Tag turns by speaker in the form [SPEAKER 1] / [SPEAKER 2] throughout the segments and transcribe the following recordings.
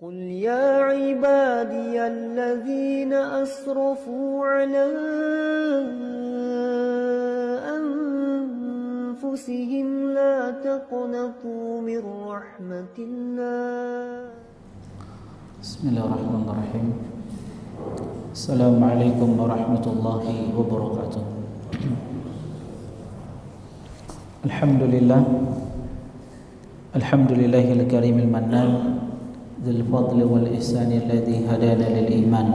[SPEAKER 1] قل يا عبادي الذين أسرفوا على أنفسهم لا تقنطوا من رحمة الله.
[SPEAKER 2] بسم الله الرحمن الرحيم. السلام عليكم ورحمة الله وبركاته. الحمد لله الكريم المنان ذي الفضل والإحسان الذي هدانا للإيمان،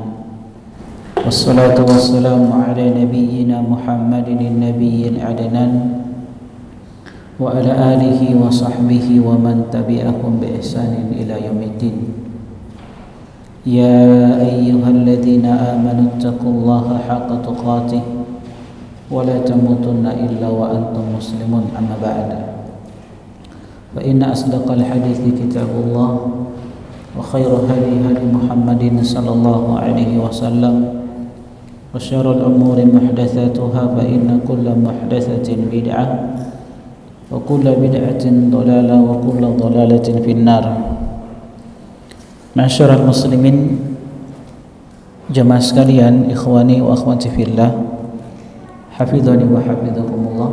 [SPEAKER 2] والصلاة والسلام على نبينا محمد النبي العدنان وعلى آله وصحبه ومن تبعهم بإحسان إلى يوم الدين. يا أيها الذين آمنوا اتقوا الله حق تقاته ولا تموتن إلا وأنتم مسلمون. أما بعد، فإن أصدق الحديث كتاب الله، وخير هدي محمد صلى الله عليه وسلم، وشر الأمور محدثاتها، فإن كل محدثة بدعة، وكل بدعة ضلالة، وكل ضلالة في النار. Ma'asyiral muslimin, jamaah sekalian, ikhwani wa akhwati fillah, hafizani wa hafizakumullah.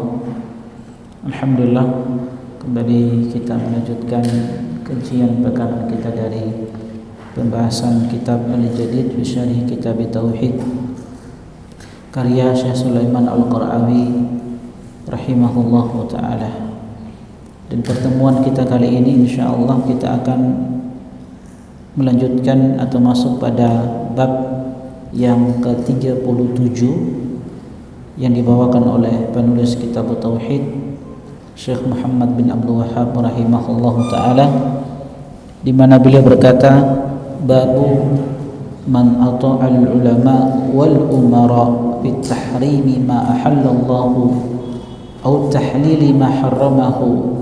[SPEAKER 2] Alhamdulillah, kembali kita melanjutkan kajian pekan kita dari pembahasan kitab Al-Jadid fi Syarih Kitab Tauhid karya Syekh Sulaiman Al-Qarawi rahimahullahu taala. Dan pertemuan kita kali ini insyaallah kita akan melanjutkan atau masuk pada bab yang ke-37 yang dibawakan oleh penulis kitab Tauhid Syekh Muhammad bin Abdul Wahhab rahimahullahu taala, di mana beliau berkata, babu man ata'al ulama wal umara fi tahrimi ma ahallallahu aw tahlili ma harramahu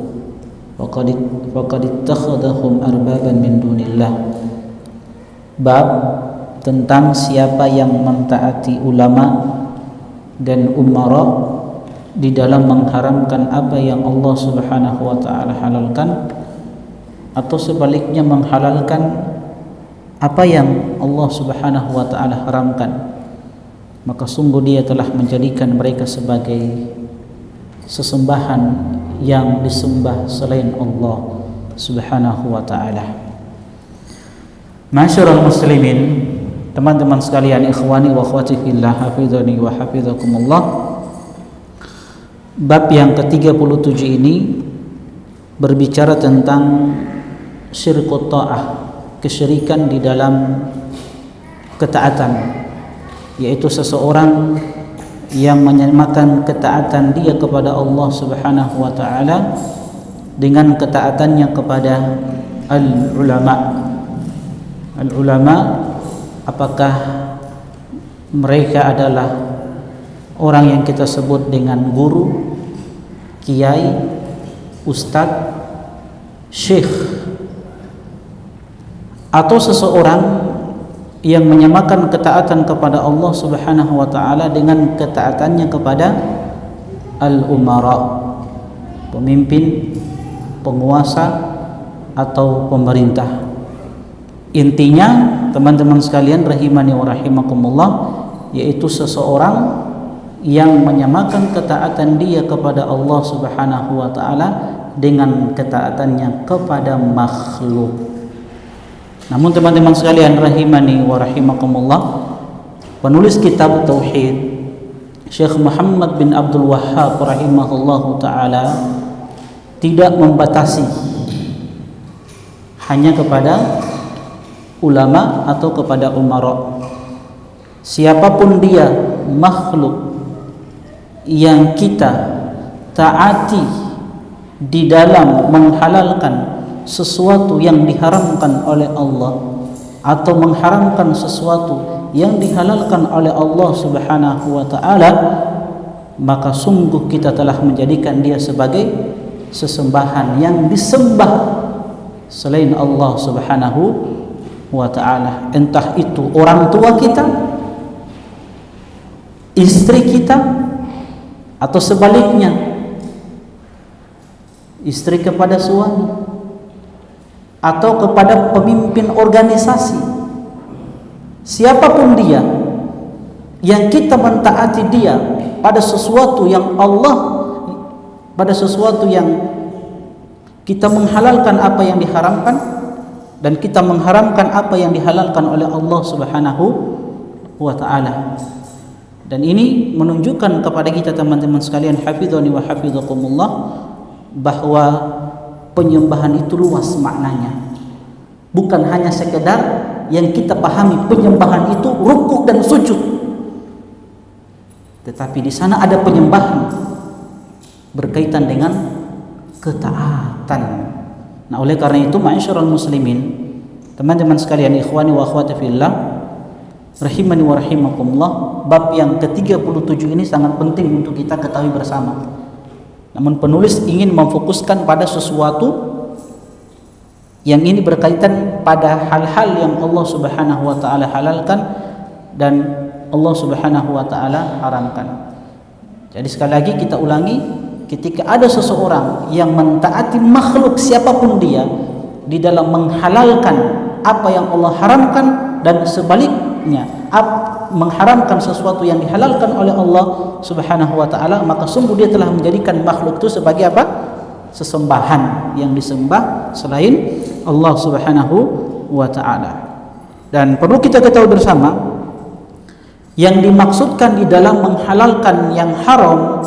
[SPEAKER 2] faqad ittakhadhahum arbaban min dunillah. Bab tentang siapa yang mentaati ulama dan umara di dalam mengharamkan apa yang Allah Subhanahu wa taala halalkan, atau sebaliknya menghalalkan apa yang Allah Subhanahu wa taala haramkan, maka sungguh dia telah menjadikan mereka sebagai sesembahan yang disembah selain Allah Subhanahu wa taala. Ma'asyiral muslimin, teman-teman sekalian, ikhwani wa akhwati fillah, hafizani wa hafizakumullah. Bab yang ke-37 ini berbicara tentang syirkut ta'ah, kesyirikan di dalam ketaatan, yaitu seseorang yang menyamakan ketaatan dia kepada Allah Subhanahu wa taala dengan ketaatannya kepada al-ulama. Al-ulama, apakah mereka adalah orang yang kita sebut dengan guru, kiai, ustadz, syekh, atau seseorang yang menyamakan ketaatan kepada Allah Subhanahu wa taala dengan ketaatannya kepada al-umara, pemimpin, penguasa, atau pemerintah. Intinya, teman-teman sekalian rahimani wa rahimakumullah, yaitu seseorang yang menyamakan ketaatan dia kepada Allah Subhanahu wa taala dengan ketaatannya kepada makhluk. Namun teman-teman sekalian rahimani wa rahimakumullah, penulis kitab Tauhid Syekh Muhammad bin Abdul Wahhab rahimahullahu taala tidak membatasi hanya kepada ulama atau kepada umara. Siapapun dia makhluk yang kita taati di dalam menghalalkan sesuatu yang diharamkan oleh Allah, atau mengharamkan sesuatu yang dihalalkan oleh Allah Subhanahu wa taala, maka sungguh kita telah menjadikan dia sebagai sesembahan yang disembah selain Allah Subhanahu wa ta'ala. Entah itu orang tua kita, istri kita, atau sebaliknya istri kepada suami, atau kepada pemimpin organisasi, siapapun dia, yang kita mentaati dia pada sesuatu yang kita menghalalkan apa yang diharamkan, dan kita mengharamkan apa yang dihalalkan oleh Allah Subhanahu wa ta'ala. Dan ini menunjukkan kepada kita teman-teman sekalian, hafizani wa hafizakumullah, bahwa penyembahan itu luas maknanya. Bukan hanya sekedar yang kita pahami penyembahan itu rukuk dan sujud, tetapi di sana ada penyembahan berkaitan dengan ketaatan. Nah, oleh karena itu ma'asyiral muslimin, teman-teman sekalian, ikhwani wa akhwati fillah, rahimani wa rahimakumullah, bab yang ke-37 ini sangat penting untuk kita ketahui bersama. Namun penulis ingin memfokuskan pada sesuatu yang ini berkaitan pada hal-hal yang Allah Subhanahu wa taala halalkan dan Allah Subhanahu wa taala haramkan. Jadi sekali lagi kita ulangi, ketika ada seseorang yang mentaati makhluk siapapun dia di dalam menghalalkan apa yang Allah haramkan, dan sebaliknya mengharamkan sesuatu yang dihalalkan oleh Allah Subhanahu wa taala, maka sungguh dia telah menjadikan makhluk itu sebagai apa? Sesembahan yang disembah selain Allah Subhanahu wa taala. Dan perlu kita ketahui bersama, yang dimaksudkan di dalam menghalalkan yang haram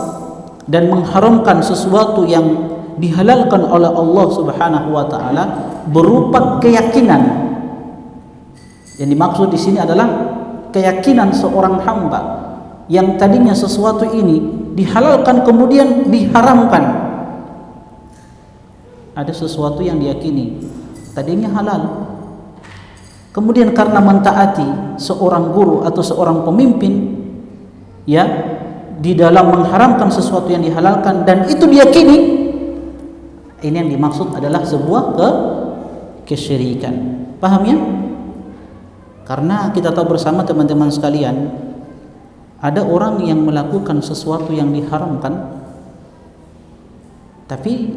[SPEAKER 2] dan mengharamkan sesuatu yang dihalalkan oleh Allah Subhanahu wa taala berupa keyakinan. Yang dimaksud di sini adalah keyakinan seorang hamba yang tadinya sesuatu ini dihalalkan kemudian diharamkan. Ada sesuatu yang diyakini tadinya halal, kemudian karena mentaati seorang guru atau seorang pemimpin, ya, di dalam mengharamkan sesuatu yang dihalalkan dan itu diyakini, ini yang dimaksud adalah sebuah kesyirikan. Paham ya? Karena kita tahu bersama teman-teman sekalian, ada orang yang melakukan sesuatu yang diharamkan, tapi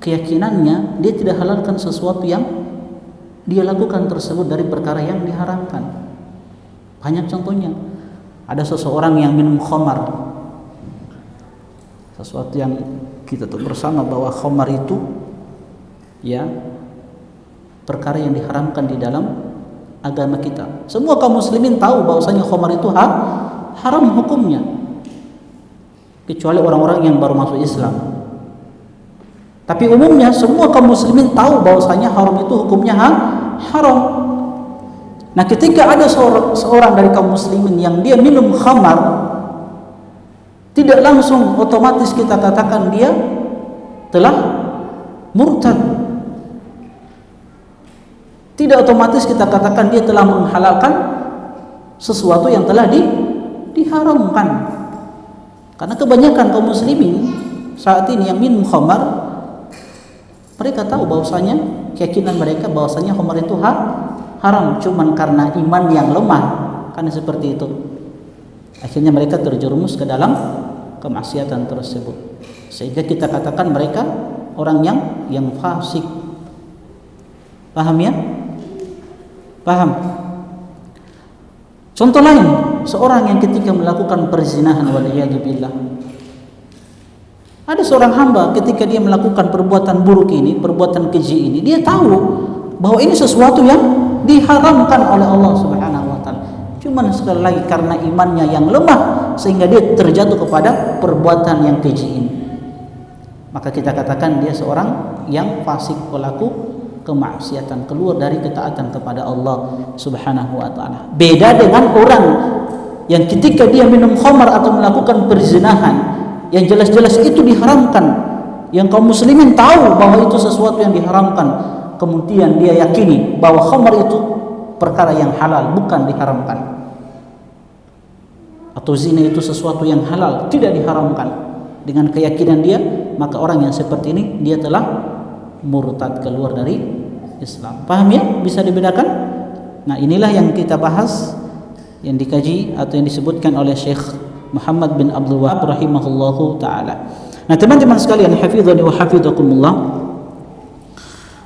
[SPEAKER 2] keyakinannya dia tidak halalkan sesuatu yang dia lakukan tersebut dari perkara yang diharamkan. Banyak contohnya. Ada seseorang yang minum khamar, sesuatu yang kita tahu bersama bahwa khamar itu, ya, perkara yang diharamkan di dalam agama kita. Semua kaum muslimin tahu bahwasanya khamar itu haram hukumnya, kecuali orang-orang yang baru masuk Islam. Tapi umumnya semua kaum muslimin tahu bahwasanya haram itu hukumnya haram. Nah, ketika ada seorang dari kaum muslimin yang dia minum khamar, tidak langsung otomatis kita katakan dia telah murtad. Tidak otomatis kita katakan dia telah menghalalkan sesuatu yang telah diharamkan. Karena kebanyakan kaum muslimin saat ini yang minum khamar, mereka tahu bahwasanya keyakinan mereka bahwasanya khamar itu haram, cuman karena iman yang lemah, karena seperti itu akhirnya mereka terjerumus ke dalam kemaksiatan tersebut, sehingga kita katakan mereka orang yang fasik. Paham ya? Paham? Contoh lain, seorang yang ketika melakukan perzinahan, waliyadzubillah, ada seorang hamba ketika dia melakukan perbuatan buruk ini, perbuatan keji ini, dia tahu bahwa ini sesuatu yang diharamkan oleh Allah Subhanahu wa taala. Cuman sekali lagi karena imannya yang lemah sehingga dia terjatuh kepada perbuatan yang keji ini. Maka kita katakan dia seorang yang fasik, pelaku kemaksiatan, keluar dari ketaatan kepada Allah Subhanahu wa taala. Beda dengan orang yang ketika dia minum khamar atau melakukan perzinahan yang jelas-jelas itu diharamkan, yang kaum muslimin tahu bahwa itu sesuatu yang diharamkan, kemudian dia yakini bahwa khamar itu perkara yang halal, bukan diharamkan, atau zina itu sesuatu yang halal, tidak diharamkan, dengan keyakinan dia, maka orang yang seperti ini dia telah murtad, keluar dari Islam. Paham ya? Bisa dibedakan? Nah, inilah yang kita bahas, yang dikaji atau yang disebutkan oleh Syekh Muhammad bin Abdul Wahab rahimahullahu ta'ala. Nah, teman-teman sekalian, hafizani wa hafizakumullah,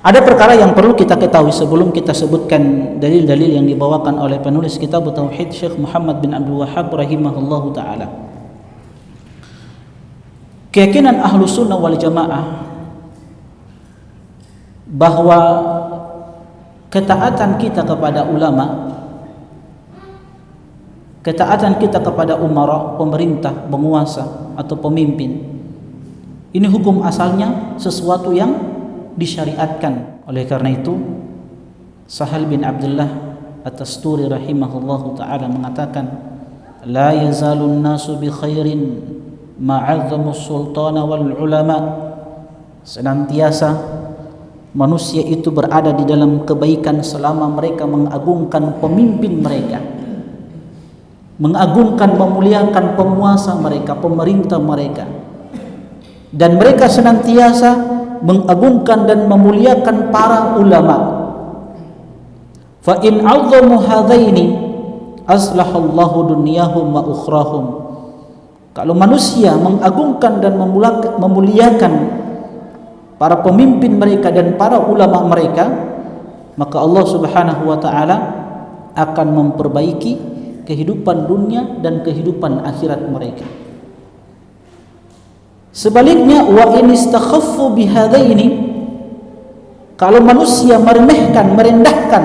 [SPEAKER 2] Ada perkara yang perlu kita ketahui sebelum kita sebutkan dalil-dalil yang dibawakan oleh penulis kitab Tauhid Syekh Muhammad bin Abdul Wahhab rahimahullahu taala. Keyakinan Ahlus Sunnah wal Jamaah bahwa ketaatan kita kepada ulama, ketaatan kita kepada umara, pemerintah, penguasa atau pemimpin, ini hukum asalnya sesuatu yang disyariatkan. Oleh karena itu Sahal bin Abdullah At-Tasturi rahimahullahu ta'ala mengatakan, la yazalun nasu bi khairin ma'azzamus sultana wal ulama, senantiasa manusia itu berada di dalam kebaikan selama mereka mengagungkan pemimpin mereka, mengagungkan, memuliakan penguasa mereka, pemerintah mereka, dan mereka senantiasa mengagungkan dan memuliakan para ulama. Fa in 'azzamu hadaini aslahallahu dunyahum wa ukhrahum. Kalau manusia mengagungkan dan memuliakan para pemimpin mereka dan para ulama mereka, maka Allah Subhanahu wa taala akan memperbaiki kehidupan dunia dan kehidupan akhirat mereka. Sebaliknya, wa in istakhaffu bihadaini, kalau manusia meremehkan, merendahkan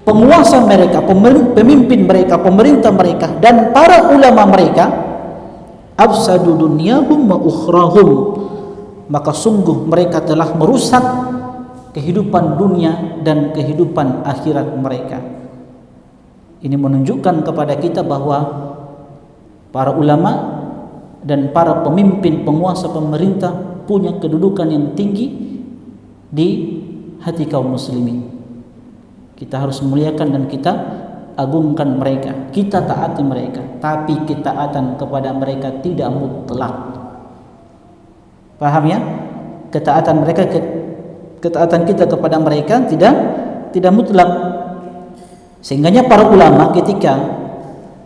[SPEAKER 2] penguasa mereka, pemimpin mereka, pemerintah mereka dan para ulama mereka, afsadu dunyahum wa ukhrahum, maka sungguh mereka telah merusak kehidupan dunia dan kehidupan akhirat mereka. Ini menunjukkan kepada kita bahwa para ulama dan para pemimpin, penguasa, pemerintah punya kedudukan yang tinggi di hati kaum muslimin. Kita harus muliakan dan kita agungkan mereka, kita taati mereka, tapi ketaatan kepada mereka tidak mutlak. Paham ya? Ketaatan mereka, ketaatan kita kepada mereka tidak mutlak. Sehingganya para ulama ketika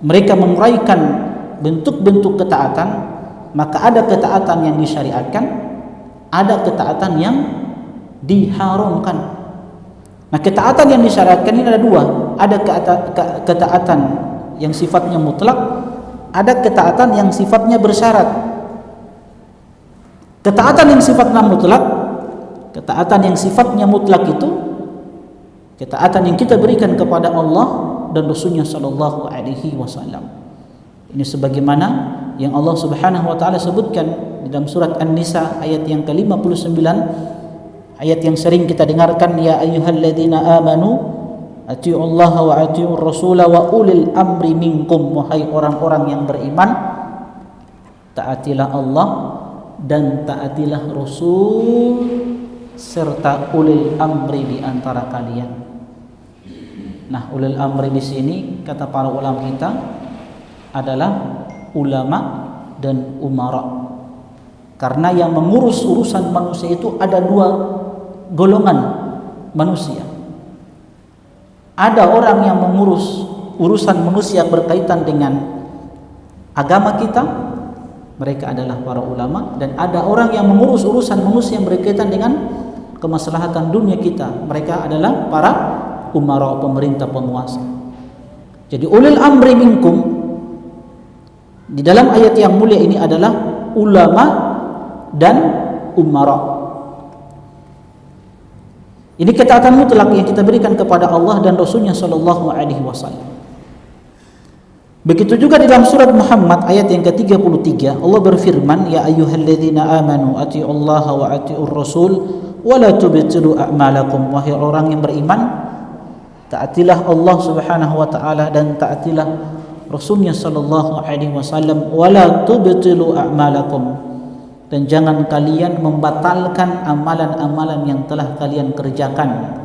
[SPEAKER 2] mereka menguraikan bentuk-bentuk ketaatan, maka ada ketaatan yang disyariatkan, ada ketaatan yang diharamkan. Nah, ketaatan yang disyariatkan ini ada dua, ada ketaatan yang sifatnya mutlak, ada ketaatan yang sifatnya bersyarat. Ketaatan yang sifatnya mutlak, ketaatan yang sifatnya mutlak itu ketaatan yang kita berikan kepada Allah dan Rasulnya sallallahu alaihi wasallam. Ini sebagaimana yang Allah Subhanahu wa taala sebutkan di dalam surat An-Nisa ayat yang ke-59, ayat yang sering kita dengarkan, ya ayyuhalladzina amanu atiullaha wa atiur rasula wa ulil amri minkum, wahai orang-orang yang beriman, taatilah Allah dan taatilah Rasul serta ulil amri di antara kalian. Nah, ulil amri di sini kata para ulama kita adalah ulama dan umara. Karena yang mengurus urusan manusia itu ada dua golongan manusia. Ada orang yang mengurus urusan manusia berkaitan dengan agama kita, mereka adalah para ulama, dan ada orang yang mengurus urusan manusia yang berkaitan dengan kemaslahatan dunia kita, mereka adalah para umara, pemerintah, penguasa. Jadi ulil amri minkum di dalam ayat yang mulia ini adalah ulama dan umara. Ini ketaatan mutlak yang kita berikan kepada Allah dan Rasulnya sallallahu alaihi wasallam. Begitu juga di dalam surat Muhammad ayat yang ke-33, Allah berfirman, ya ayyuhalladzina amanu atiullaha wa atiur rasul wa la tubtilu a'malakum, wahai orang yang beriman, taatilah Allah Subhanahu wa taala dan taatilah Rasulnya sallallahu alaihi wasallam, wala tubtilu a'malakum, dan jangan kalian membatalkan amalan-amalan yang telah kalian kerjakan.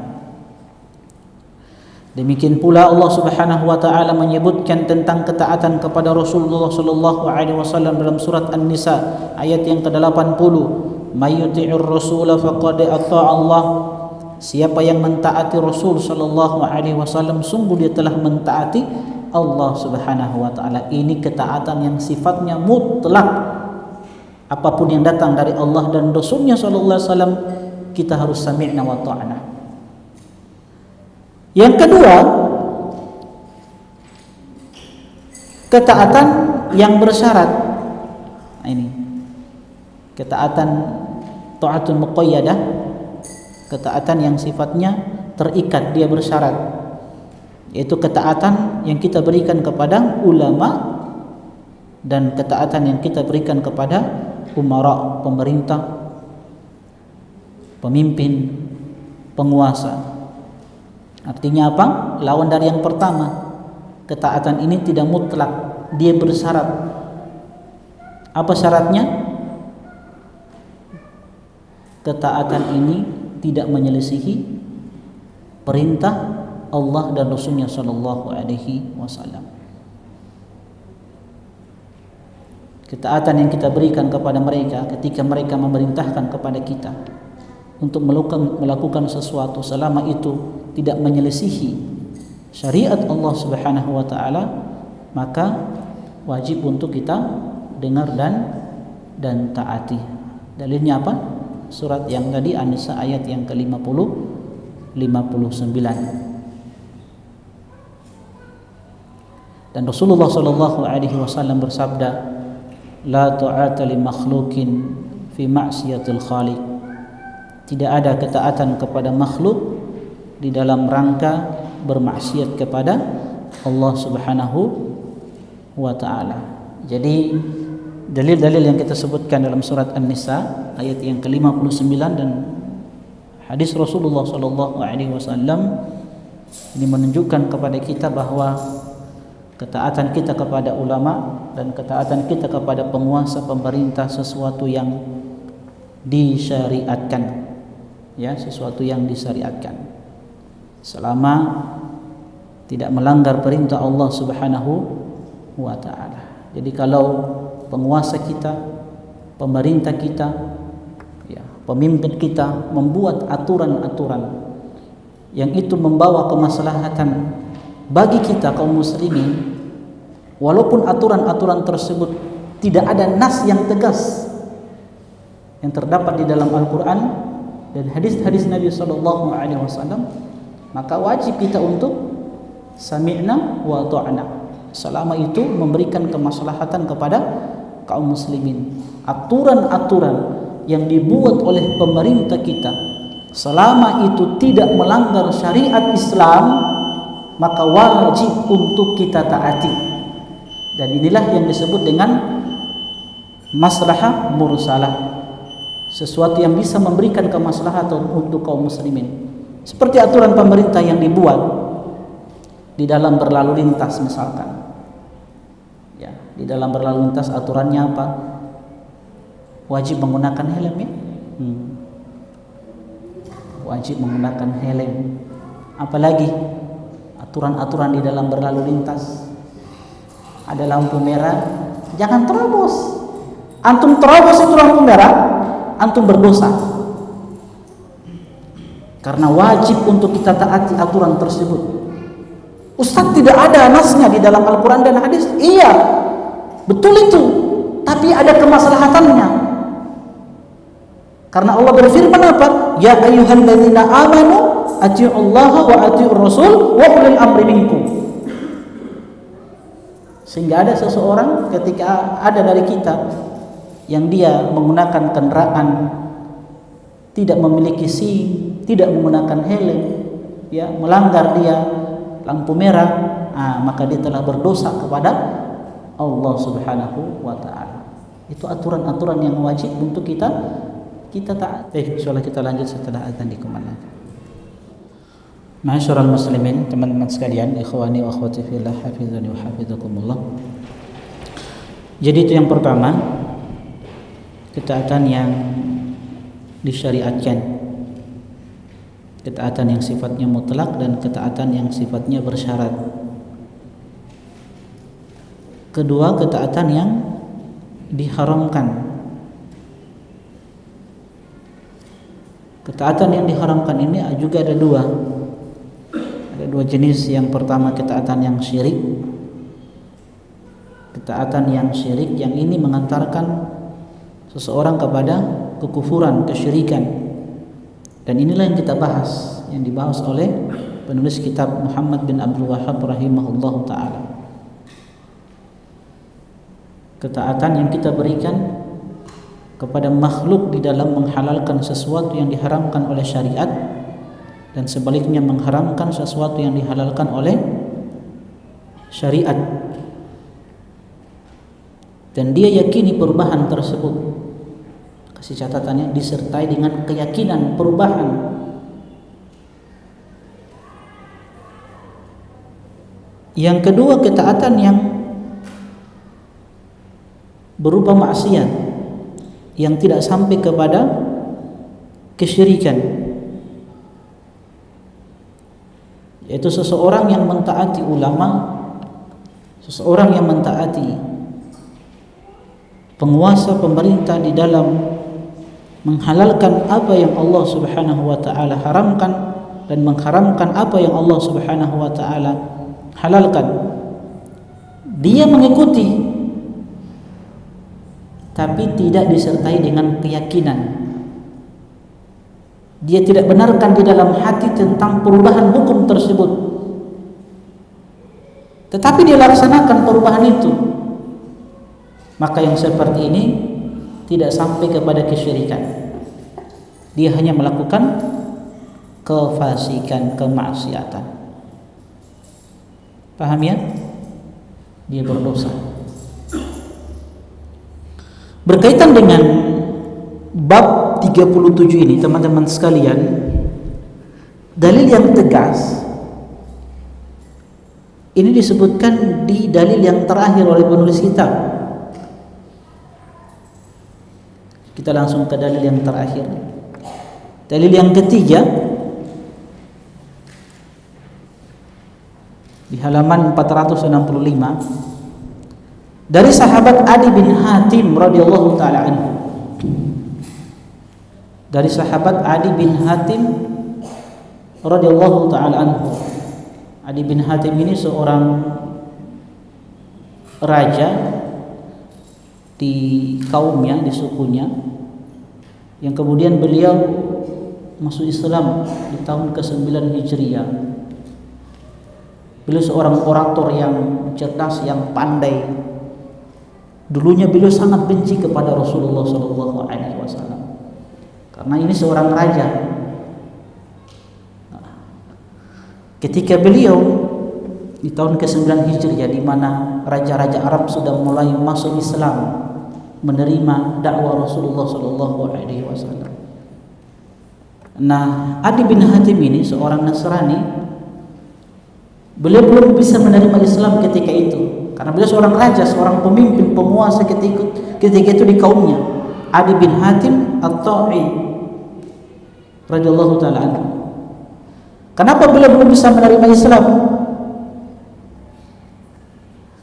[SPEAKER 2] Demikian pula Allah Subhanahu wa taala menyebutkan tentang ketaatan kepada Rasulullah sallallahu alaihi wasallam dalam surat An-Nisa ayat yang ke-80, may yuti'ir rasul faqad ata'a Allah, siapa yang mentaati Rasul sallallahu alaihi wasallam sungguh dia telah mentaati Allah Subhanahu wa taala. Ini ketaatan yang sifatnya mutlak. Apapun yang datang dari Allah dan Rasulnya sallallahu alaihi wasallam kita harus sami'na wa ta'na. Yang kedua, ketaatan yang bersyarat. Nah, ini ketaatan ta'atul muqayyadah, ketaatan yang sifatnya terikat, dia bersyarat, yaitu ketaatan yang kita berikan kepada ulama dan ketaatan yang kita berikan kepada umara, pemerintah, pemimpin, penguasa. Artinya apa? Lawan dari yang pertama. Ketaatan ini tidak mutlak, dia bersyarat. Apa syaratnya? Ketaatan ini tidak menyelisihi perintah Allah dan Rasulnya Shallallahu Alaihi Wasallam. Ketaatan yang kita berikan kepada mereka ketika mereka memerintahkan kepada kita untuk melakukan sesuatu, selama itu tidak menyelisihi syariat Allah Subhanahu wa taala, maka wajib untuk kita dengar dan taati. Dalilnya apa? Surat yang tadi An-Nisa ayat yang ke-50 59. Dan Rasulullah sallallahu alaihi wasallam bersabda, la ta'ata li makhluqin fi ma'siyatil khaliq. Tidak ada ketaatan kepada makhluk di dalam rangka bermaksiat kepada Allah Subhanahu wa taala. Jadi dalil-dalil yang kita sebutkan dalam surat An-Nisa ayat yang ke-59 dan hadis Rasulullah sallallahu alaihi wasallam ini menunjukkan kepada kita bahwa ketaatan kita kepada ulama dan ketaatan kita kepada penguasa pemerintah sesuatu yang disyariatkan, ya, sesuatu yang disyariatkan selama tidak melanggar perintah Allah Subhanahu wa taala. Jadi kalau penguasa kita, pemerintah kita, ya, pemimpin kita membuat aturan-aturan yang itu membawa kemaslahatan bagi kita kaum muslimin, walaupun aturan-aturan tersebut tidak ada nas yang tegas yang terdapat di dalam Al-Quran dan hadis-hadis Nabi Sallallahu Alaihi Wasallam, maka wajib kita untuk sami'na wa ta'na, selama itu memberikan kemaslahatan kepada kaum muslimin. Aturan-aturan yang dibuat oleh pemerintah kita selama itu tidak melanggar syariat Islam, maka wajib untuk kita taati. Dan inilah yang disebut dengan maslahah mursalah, sesuatu yang bisa memberikan kemaslahatan untuk kaum muslimin. Seperti aturan pemerintah yang dibuat di dalam berlalu lintas misalkan. Ya, di dalam berlalu lintas aturannya apa? Wajib menggunakan helm, ya. Wajib menggunakan helm. Apalagi aturan-aturan di dalam berlalu lintas. Ada lampu merah, jangan terobos. Antum terobos itu lampu merah, antum berdosa. Karena wajib untuk kita taati aturan tersebut. Ustaz, tidak ada nasnya di dalam Al-Quran dan hadis. Iya, betul itu. Tapi ada kemaslahatannya. Karena Allah berfirman apa? Ya ayyuhalladzina amanu atii'ullaha wa atii'ur rasul wa ulil amri minkum. Sehingga ada seseorang ketika ada dari kita yang dia menggunakan kendaraan tidak memiliki SIM, tidak menggunakan helm, ya, melanggar dia lampu merah, maka dia telah berdosa kepada Allah Subhanahu wa taala. Itu aturan-aturan yang wajib untuk kita taat. Insyaallah kita lanjut setelah azan dikumandangkan. Ma'asyiral muslimin, teman-teman sekalian, ikhwani wa akhwati fillah, hafizani wa hafizakumullah. Jadi itu yang pertama, ketaatan yang disyariatkan, ketaatan yang sifatnya mutlak dan ketaatan yang sifatnya bersyarat. Kedua, ketaatan yang diharamkan. Ketaatan yang diharamkan ini juga ada dua jenis. Yang pertama ketaatan yang syirik. Ketaatan yang syirik yang ini mengantarkan seseorang kepada kekufuran, kesyirikan. Dan inilah yang kita bahas, yang dibahas oleh penulis kitab Muhammad bin Abdul Wahhab rahimahullah ta'ala. Ketaatan yang kita berikan kepada makhluk di dalam menghalalkan sesuatu yang diharamkan oleh syariat, dan sebaliknya mengharamkan sesuatu yang dihalalkan oleh syariat. Dan dia yakini perubahan tersebut, kasih catatannya, disertai dengan keyakinan perubahan. Yang kedua, ketaatan yang berupa maksiat yang tidak sampai kepada kesyirikan, yaitu seseorang yang mentaati ulama, seseorang yang mentaati penguasa pemerintah di dalam menghalalkan apa yang Allah Subhanahu wa taala haramkan dan mengharamkan apa yang Allah Subhanahu wa taala halalkan. Dia mengikuti tapi tidak disertai dengan keyakinan. Dia tidak benarkan di dalam hati tentang perubahan hukum tersebut, tetapi dia laksanakan perubahan itu. Maka yang seperti ini tidak sampai kepada kesyirikan. Dia hanya melakukan kefasikan, kemaksiatan. Paham ya? Dia berdosa. Berkaitan dengan bab 37 ini, teman-teman sekalian, dalil yang tegas ini disebutkan di dalil yang terakhir oleh penulis kitab. Kita langsung ke dalil yang terakhir. Dalil yang ketiga di halaman 465 dari sahabat Adi bin Hatim radhiyallahu taala anhu. Dari sahabat Adi bin Hatim radhiyallahu taala anhu. Adi bin Hatim ini seorang raja di kaumnya, di sukunya, yang kemudian beliau masuk Islam di tahun ke-9 Hijriah. Beliau seorang orator yang cerdas, yang pandai. Dulunya beliau sangat benci kepada Rasulullah SAW karena ini seorang raja. Ketika beliau di tahun ke-9 Hijriah, di mana raja-raja Arab sudah mulai masuk Islam, menerima dakwah Rasulullah SAW. Nah, Adi bin Hatim ini seorang Nasrani. Beliau belum bisa menerima Islam ketika itu, karena beliau seorang raja, seorang pemimpin, penguasa ketika itu di kaumnya. Adi bin Hatim At-Ta'i radhiyallahu taala anhu. Kenapa beliau belum bisa menerima Islam?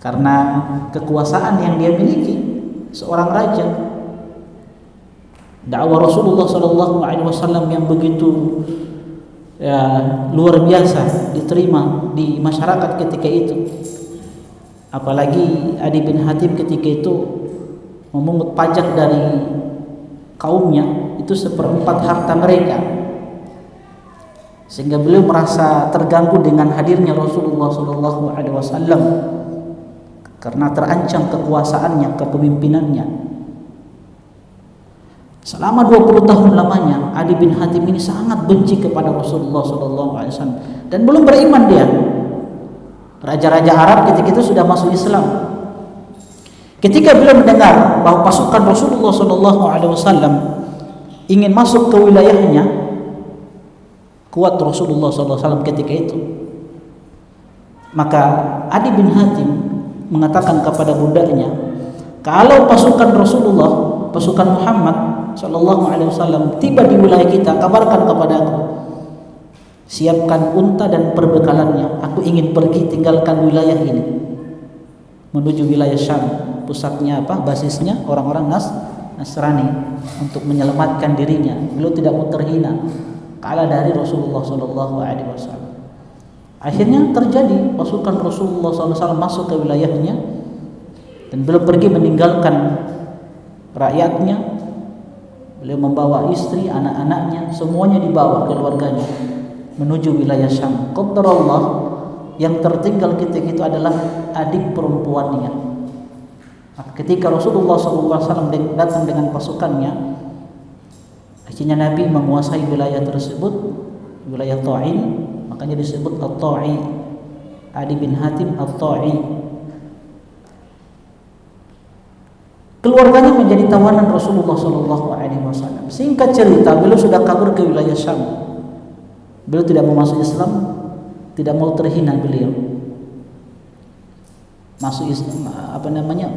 [SPEAKER 2] Karena kekuasaan yang dia miliki, seorang raja. Dakwah Rasulullah SAW yang begitu luar biasa diterima di masyarakat ketika itu. Apalagi Adi bin Hatim ketika itu memungut pajak dari kaumnya itu 1/4 harta mereka, sehingga beliau merasa terganggu dengan hadirnya Rasulullah SAW karena terancam kekuasaannya, kepemimpinannya. Selama 20 tahun lamanya Adi bin Hatim ini sangat benci kepada Rasulullah SAW dan belum beriman dia. Raja-raja Arab ketika itu sudah masuk Islam. Ketika beliau mendengar bahwa pasukan Rasulullah SAW ingin masuk ke wilayahnya, kuat Rasulullah SAW ketika itu, maka Adi bin Hatim mengatakan kepada budaknya, kalau pasukan Rasulullah, pasukan Muhammad SAW tiba di wilayah kita, kabarkan kepada aku. Siapkan unta dan perbekalannya. Aku ingin pergi tinggalkan wilayah ini, menuju wilayah Syam, pusatnya apa? Basisnya orang-orang Nasrani, untuk menyelamatkan dirinya. Beliau tidak mau terhina kalah dari Rasulullah SAW. Akhirnya terjadi, pasukan Rasulullah SAW masuk ke wilayahnya dan beliau pergi meninggalkan rakyatnya Beliau membawa istri, anak-anaknya, semuanya dibawa keluarganya menuju wilayah Syam. Qadarullah, yang tertinggal ketika itu adalah adik perempuannya. Ketika Rasulullah SAW datang dengan pasukannya, akhirnya Nabi menguasai wilayah tersebut, wilayah Ta'in, makanya disebut At-Ta'i, Adi bin Hatim At-Ta'i. Keluarganya menjadi tawanan Rasulullah SAW. Singkat cerita, beliau sudah kabur ke wilayah Syam. Beliau tidak mau masuk Islam, tidak mau terhina beliau. Masuk Islam,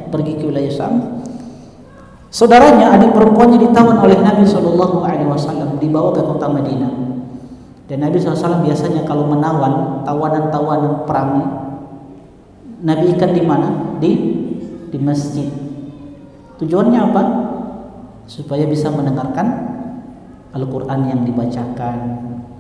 [SPEAKER 2] pergi ke wilayah Syam. Saudaranya, adik perempuannya ditawan oleh Nabi SAW, dibawa ke kota Madinah. Dan Nabi SAW biasanya kalau menawan tawanan-tawanan perang, Nabi ikat di mana? Di masjid. Tujuannya apa? Supaya bisa mendengarkan Al-Quran yang dibacakan,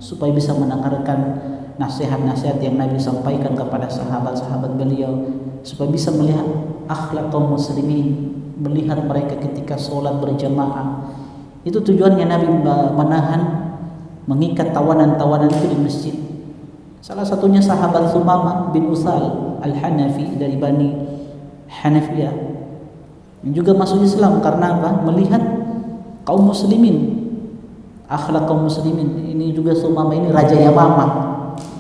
[SPEAKER 2] supaya bisa mendengarkan nasihat-nasihat yang Nabi sampaikan kepada sahabat-sahabat beliau, supaya bisa melihat akhlak kaum muslimin, melihat mereka ketika sholat berjamaah. Itu tujuannya Nabi menahan, mengikat tawanan-tawanan itu di masjid. Salah satunya sahabat Sumamah bin Usal Al-Hanafi dari Bani Hanafiyah, yang juga masuk Islam karena apa? Melihat kaum muslimin, akhlak kaum muslimin. Ini juga Sumamah ini Raja Yamamah,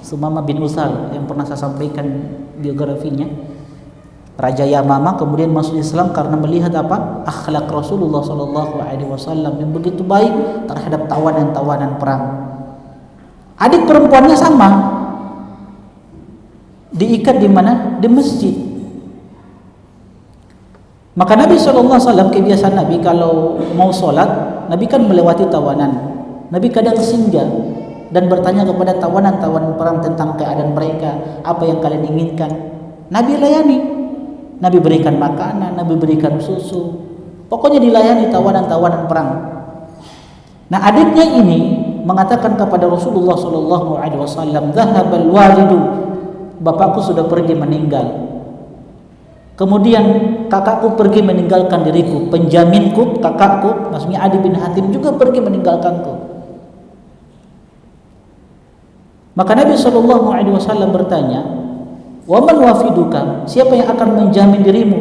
[SPEAKER 2] Sumamah bin Usal yang pernah saya sampaikan biografinya. Raja Yamamah kemudian masuk Islam karena melihat apa? Akhlak Rasulullah SAW yang begitu baik terhadap tawanan-tawanan perang. Adik perempuannya sama, diikat di mana? Di masjid. Maka Nabi SAW, kebiasaan Nabi kalau mau sholat, Nabi kan melewati tawanan. Nabi kadang singgah dan bertanya kepada tawanan-tawanan perang tentang keadaan mereka, apa yang kalian inginkan. Nabi layani, Nabi berikan makanan, Nabi berikan susu, pokoknya dilayani tawanan-tawanan perang. Nah, adiknya ini mengatakan kepada Rasulullah SAW, "Dhahabal walidu," bapakku sudah pergi meninggal. Kemudian kakakku pergi meninggalkan diriku, penjaminku, kakakku, maksudnya Adi bin Hatim juga pergi meninggalkanku. Maka Nabi SAW bertanya, "Wa man wafiduka?" Siapa yang akan menjamin dirimu?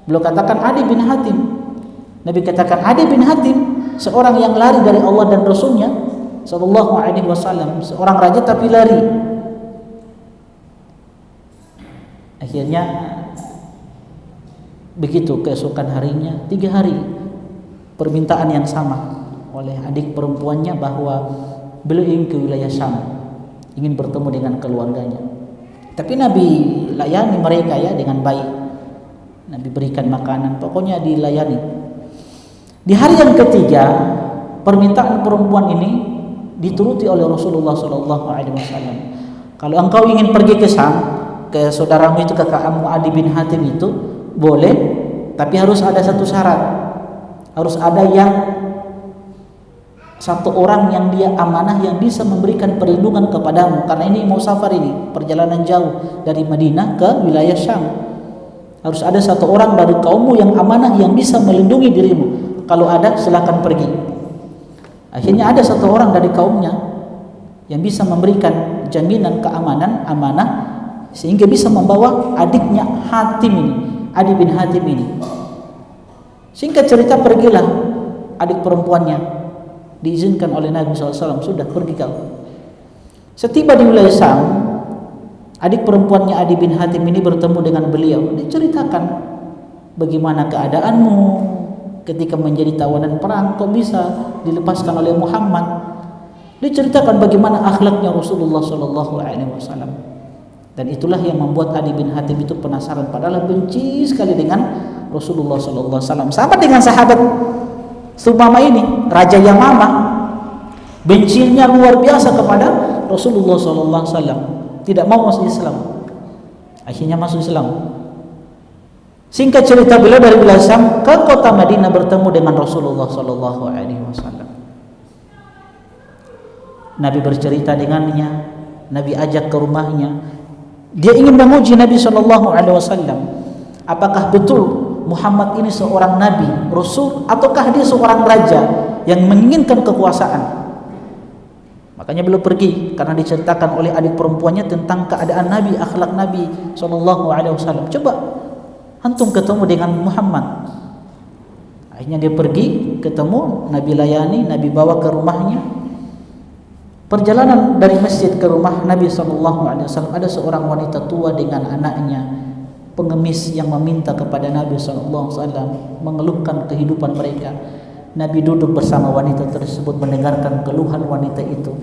[SPEAKER 2] Beliau katakan Adi bin Hatim. Nabi katakan Adi bin Hatim, seorang yang lari dari Allah dan Rasulnya SAW, seorang raja tapi lari. Akhirnya begitu keesokan harinya, 3 hari permintaan yang sama oleh adik perempuannya bahwa beliau ingin ke wilayah Syam, ingin bertemu dengan keluarganya. Tapi Nabi layani mereka ya dengan baik. Nabi berikan makanan, pokoknya dilayani. Di hari yang ketiga, permintaan perempuan ini dituruti oleh Rasulullah SAW. Kalau engkau ingin pergi ke Syam, ke saudaramu itu, kakakmu Adi bin Hatim itu, boleh, tapi harus ada satu syarat. Harus ada satu orang yang dia amanah, yang bisa memberikan perlindungan kepadamu, karena ini mau safar, ini perjalanan jauh dari Madinah ke wilayah Syam. Harus ada satu orang dari kaummu yang amanah, yang bisa melindungi dirimu. Kalau ada, silakan pergi. Akhirnya ada satu orang dari kaumnya yang bisa memberikan jaminan keamanan, amanah, sehingga bisa membawa adiknya Hatim ini, Adi bin Hatim ini. Singkat cerita, pergilah adik perempuannya, diizinkan oleh Nabi SAW, sudah pergi kau. Setiba di wilayah Syam, adik perempuannya Adi bin Hatim ini bertemu dengan beliau. Diceritakan, bagaimana keadaanmu ketika menjadi tawanan perang, kok bisa dilepaskan oleh Muhammad. Diceritakan bagaimana akhlaknya Rasulullah SAW. Dan itulah yang membuat Adi bin Hatim itu penasaran, padahal benci sekali dengan Rasulullah SAW. Sama dengan sahabat Sumamah ini, Raja Yamamah, bencinya luar biasa kepada Rasulullah SAW, tidak mau masuk Islam. Akhirnya masuk Islam. Singkat cerita, beliau dari wilayah Syam ke kota Madinah bertemu dengan Rasulullah SAW. Nabi bercerita dengannya, Nabi ajak ke rumahnya. Dia ingin menguji Nabi SAW, apakah betul Muhammad ini seorang nabi, rasul, ataukah dia seorang raja yang menginginkan kekuasaan. Makanya beliau pergi karena diceritakan oleh adik perempuannya tentang keadaan Nabi, akhlak Nabi SAW. Coba antum ketemu dengan Muhammad. Akhirnya dia pergi, ketemu, Nabi layani, Nabi bawa ke rumahnya. Perjalanan dari masjid ke rumah Nabi SAW, ada seorang wanita tua dengan anaknya, pengemis yang meminta kepada Nabi SAW, mengeluhkan kehidupan mereka. Nabi duduk bersama wanita tersebut mendengarkan keluhan wanita itu.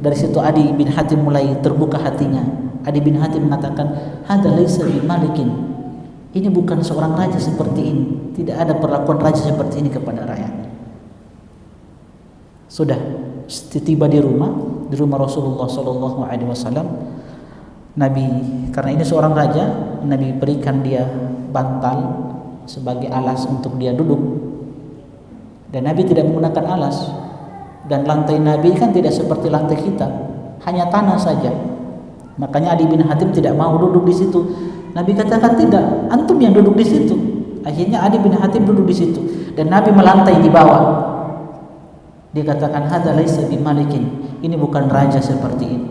[SPEAKER 2] Dari situ Adi bin Hatim mulai terbuka hatinya. Adi bin Hatim mengatakan, "Hadza laisa bimalikin." Ini bukan seorang raja seperti ini. Tidak ada perlakuan raja seperti ini kepada rakyatnya. Sudah tiba di rumah Rasulullah SAW. Nabi, karena ini seorang raja, Nabi berikan dia bantal sebagai alas untuk dia duduk. Dan Nabi tidak menggunakan alas. Dan lantai Nabi kan tidak seperti lantai kita, hanya tanah saja. Makanya Adi bin Hatim tidak mau duduk di situ. Nabi katakan, tidak, antum yang duduk di situ. Akhirnya Adi bin Hatim duduk di situ dan Nabi melantai di bawah. Dia katakan, hadza laisa bimalikin. Ini bukan raja seperti ini.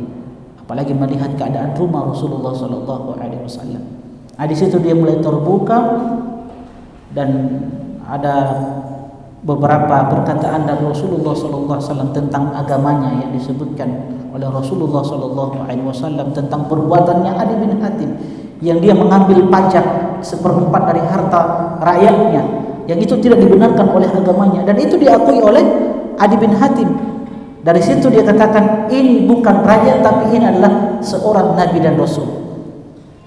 [SPEAKER 2] Apalagi melihat keadaan rumah Rasulullah SAW. Di situ dia mulai terbuka dan ada beberapa perkataan dari Rasulullah SAW tentang agamanya yang disebutkan oleh Rasulullah SAW tentang perbuatannya Adi bin Hatim yang dia mengambil pajak 1/4 dari harta rakyatnya, yang itu tidak dibenarkan oleh agamanya, dan itu diakui oleh Adi bin Hatim. Dari situ dia katakan, ini bukan raja tapi ini adalah seorang nabi dan rasul.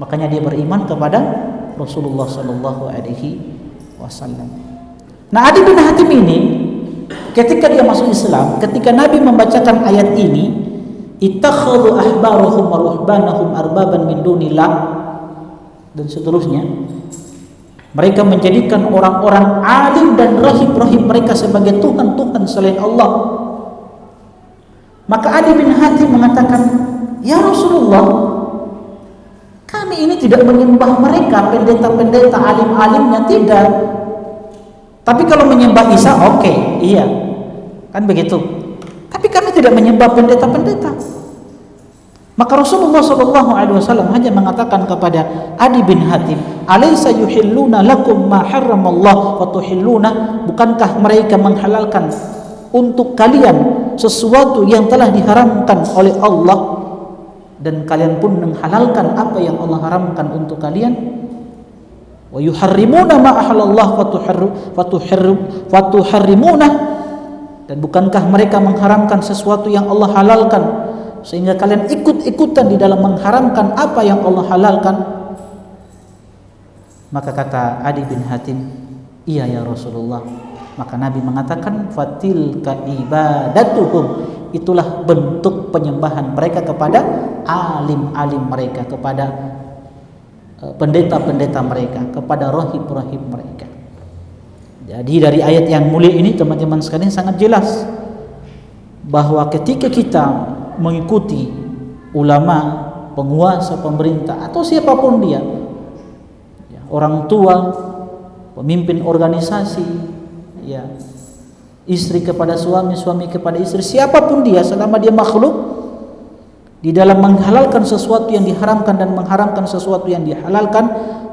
[SPEAKER 2] Makanya dia beriman kepada Rasulullah SAW. Nah, Adi bin Hatim ini ketika dia masuk Islam, ketika Nabi membacakan ayat ini, ittakhadhu ahbarahum wa ruhbanahum arbaban min dunillah, dan seterusnya, mereka menjadikan orang-orang alim dan rahib-rahib mereka sebagai Tuhan-Tuhan selain Allah. Maka Adi bin Hatim mengatakan, ya Rasulullah, kami ini tidak menyembah mereka, pendeta-pendeta alim-alimnya, tidak. Tapi kalau menyembah Isa, oke, iya, kan begitu. Tapi kami tidak menyembah pendeta-pendeta. Maka Rasulullah SAW hanya mengatakan kepada Adi bin Hatim, alaysa yuhilluna lakum ma harramallah wa tuhilluna, bukankah mereka menghalalkan untuk kalian sesuatu yang telah diharamkan oleh Allah, dan kalian pun menghalalkan apa yang Allah haramkan untuk kalian? Wa yuharrimuna ma ahallallah wa tuharrimuna, dan bukankah mereka mengharamkan sesuatu yang Allah halalkan sehingga kalian ikut-ikutan di dalam mengharamkan apa yang Allah halalkan? Maka kata Adi bin Hatim, iya ya Rasulullah. Maka Nabi mengatakan, fatilka ibadatuhum, itulah bentuk penyembahan mereka kepada alim-alim mereka, kepada pendeta-pendeta mereka, kepada rahib-rahib mereka. Jadi dari ayat yang mulia ini teman-teman sekalian sangat jelas bahwa ketika kita mengikuti ulama, penguasa, pemerintah, atau siapapun dia, orang tua, pemimpin organisasi, ya, istri kepada suami, suami kepada istri, siapapun dia, selama dia makhluk, di dalam menghalalkan sesuatu yang diharamkan dan mengharamkan sesuatu yang dihalalkan,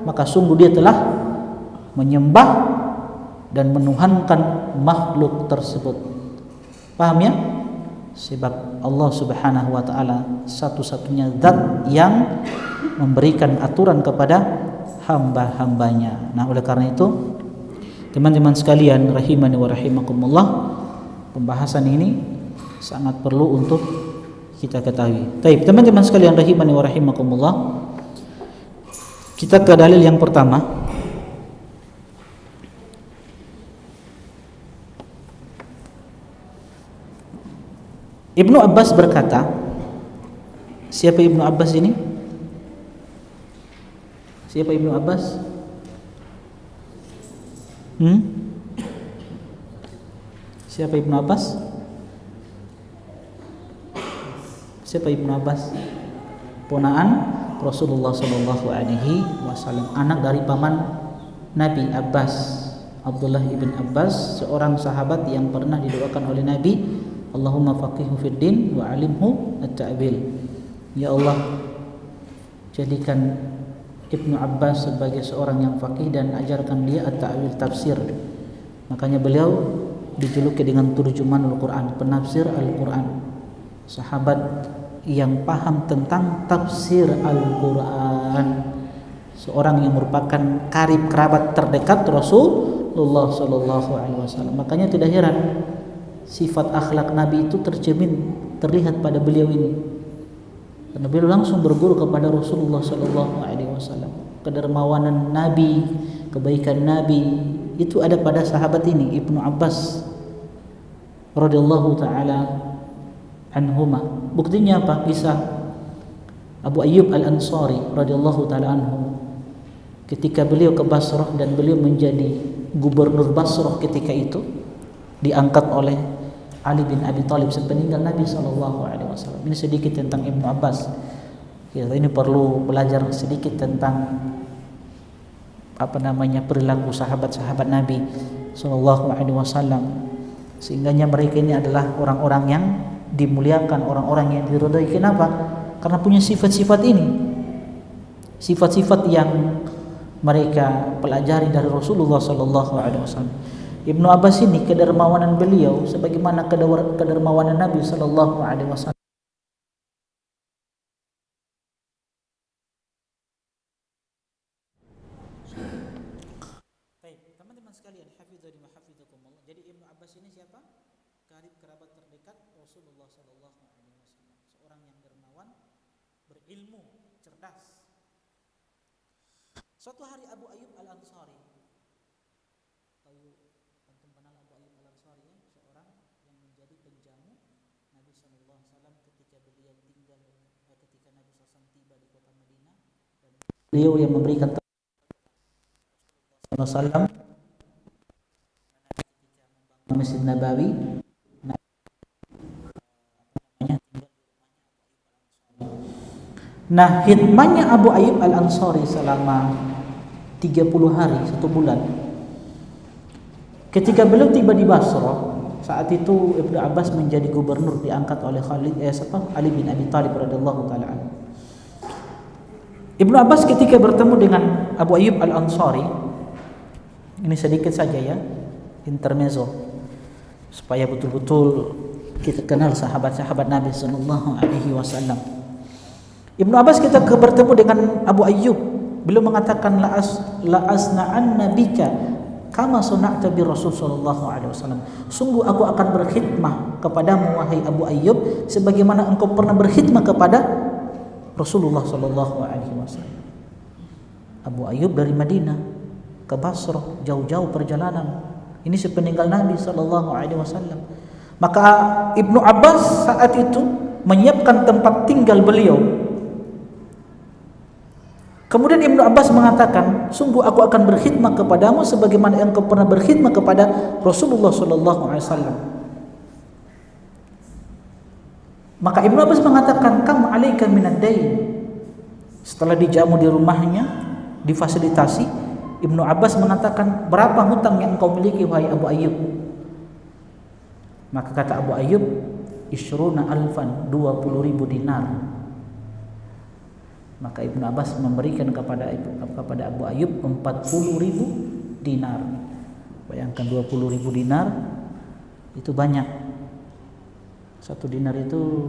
[SPEAKER 2] maka sungguh dia telah menyembah dan menuhankan makhluk tersebut. Paham ya? Sebab Allah Subhanahu wa taala satu-satunya zat yang memberikan aturan kepada hamba-hambanya. Nah, oleh karena itu teman-teman sekalian rahimani wa rahimakumullah, pembahasan ini sangat perlu untuk kita ketahui. Baik, teman-teman sekalian rahimani wa rahimakumullah, kita ke dalil yang pertama. Ibnu Abbas berkata, siapa Ibnu Abbas ini? Siapa Ibnu Abbas? Siapa Ibnu Abbas? Siapa Ibnu Abbas? Ponaan Rasulullah SAW, anak dari paman Nabi Abbas, Abdullah ibn Abbas, seorang sahabat yang pernah didoakan oleh Nabi, Allahumma faqihhu fid din wa alimhu at-ta'wil. Ya Allah, jadikan Ibnu Abbas sebagai seorang yang faqih dan ajarkan dia at-ta'wil, tafsir. Makanya beliau dijuluki dengan turjumanul Quran, penafsir Al-Quran, sahabat yang paham tentang tafsir Al-Quran, seorang yang merupakan karib kerabat terdekat Rasulullah Sallallahu Alaihi Wasallam. Makanya tidak heran sifat akhlak Nabi itu terlihat pada beliau ini, karena beliau langsung berguru kepada Rasulullah Sallallahu Alaihi Wasallam. Kedermawanan Nabi, kebaikan Nabi itu ada pada sahabat ini, Ibnu Abbas radhiyallahu taala anhuma. Buktinya apa? Kisah Abu Ayyub Al-Ansari radhiyallahu taala anhu, ketika beliau ke Basrah dan beliau menjadi gubernur Basrah ketika itu, diangkat oleh Ali bin Abi Thalib sepeninggal Nabi SAW. Ini sedikit tentang Ibnu Abbas. Kita ini perlu belajar sedikit tentang perilaku sahabat-sahabat Nabi SAW, sehingganya mereka ini adalah orang-orang yang dimuliakan, orang-orang yang diridhai. Kenapa? Karena punya sifat-sifat ini, sifat-sifat yang mereka pelajari dari Rasulullah SAW. Ibnu Abbas ini kedermawanan beliau sebagaimana kedermawanan Nabi SAW. Baik, teman-teman sekalian, hafizani wa hafizakumullah. Jadi Ibnu Abbas ini siapa? Karib kerabat terdekat Rasulullah SAW. Seorang yang dermawan, berilmu, cerdas. Suatu hari Abu Ayyub Al-Ansari, tahu antum kenal Abu Ayyub Al-Ansari ya, seorang yang menjadi penjamu Nabi SAW ketika beliau ketika Nabi SAW tiba di kota Madinah, dan beliau yang memberikan Rasulullah SAW Masjid Nabawi. Nah, hikmahnya Abu Ayyub Al-Ansari selama 30 hari, 1 bulan. Ketika beliau tiba di Basrah, saat itu Ibnu Abbas menjadi gubernur, diangkat oleh Ali bin Abi Thalib radhiyallahu taala anhu. Ibnu Abbas ketika bertemu dengan Abu Ayyub Al-Ansari, ini sedikit saja ya, intermezzo, supaya betul-betul kita kenal sahabat-sahabat Nabi sallallahu alaihi wasallam. Ibnu Abbas kita bertemu dengan Abu Ayyub, beliau mengatakan la asna'anna bika kama suna'ta bi Rasul sallallahu alaihi wasallam. Sungguh aku akan berkhidmah kepadamu wahai Abu Ayyub sebagaimana engkau pernah berkhidmah kepada Rasulullah sallallahu alaihi wasallam. Abu Ayyub dari Madinah ke Basrah, jauh-jauh perjalanan. Ini sepeninggal Nabi sallallahu alaihi wasallam. Maka Ibnu Abbas saat itu menyiapkan tempat tinggal beliau. Kemudian Ibnu Abbas mengatakan, sungguh aku akan berkhidmat kepadamu sebagaimana engkau pernah berkhidmat kepada Rasulullah sallallahu alaihi wasallam. Maka Ibnu Abbas mengatakan, kam alaika minad dain. Setelah dijamu di rumahnya, difasilitasi, Ibnu Abbas mengatakan, berapa hutang yang engkau miliki wahai Abu Ayyub? Maka kata Abu Ayyub, isyruna alfan, 20.000 dinar. Maka Ibnu Abbas memberikan kepada Abu Ayyub 40.000 dinar. Bayangkan 20.000 dinar itu banyak. 1 dinar itu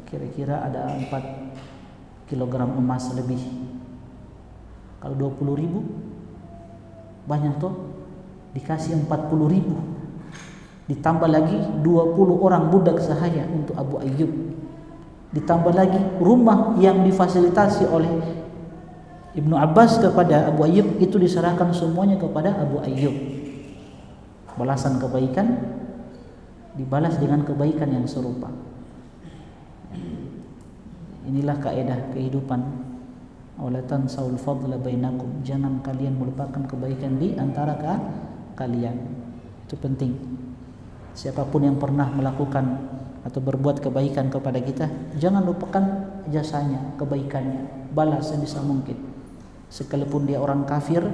[SPEAKER 2] kira-kira ada 4 kilogram emas lebih. Kalau 20.000 banyak tuh, dikasih 40.000. Ditambah lagi 20 orang budak sahaya untuk Abu Ayyub. Ditambah lagi rumah yang difasilitasi oleh Ibnu Abbas kepada Abu Ayyub, itu diserahkan semuanya kepada Abu Ayyub. Balasan kebaikan dibalas dengan kebaikan yang serupa. Inilah kaidah kehidupan. Wala tansaul fadla bainakum. Jangan kalian melupakan kebaikan di antara kalian. Itu penting. Siapapun yang pernah melakukan atau berbuat kebaikan kepada kita, jangan lupakan jasanya, kebaikannya, balas sebisa mungkin. Sekalipun dia orang kafir,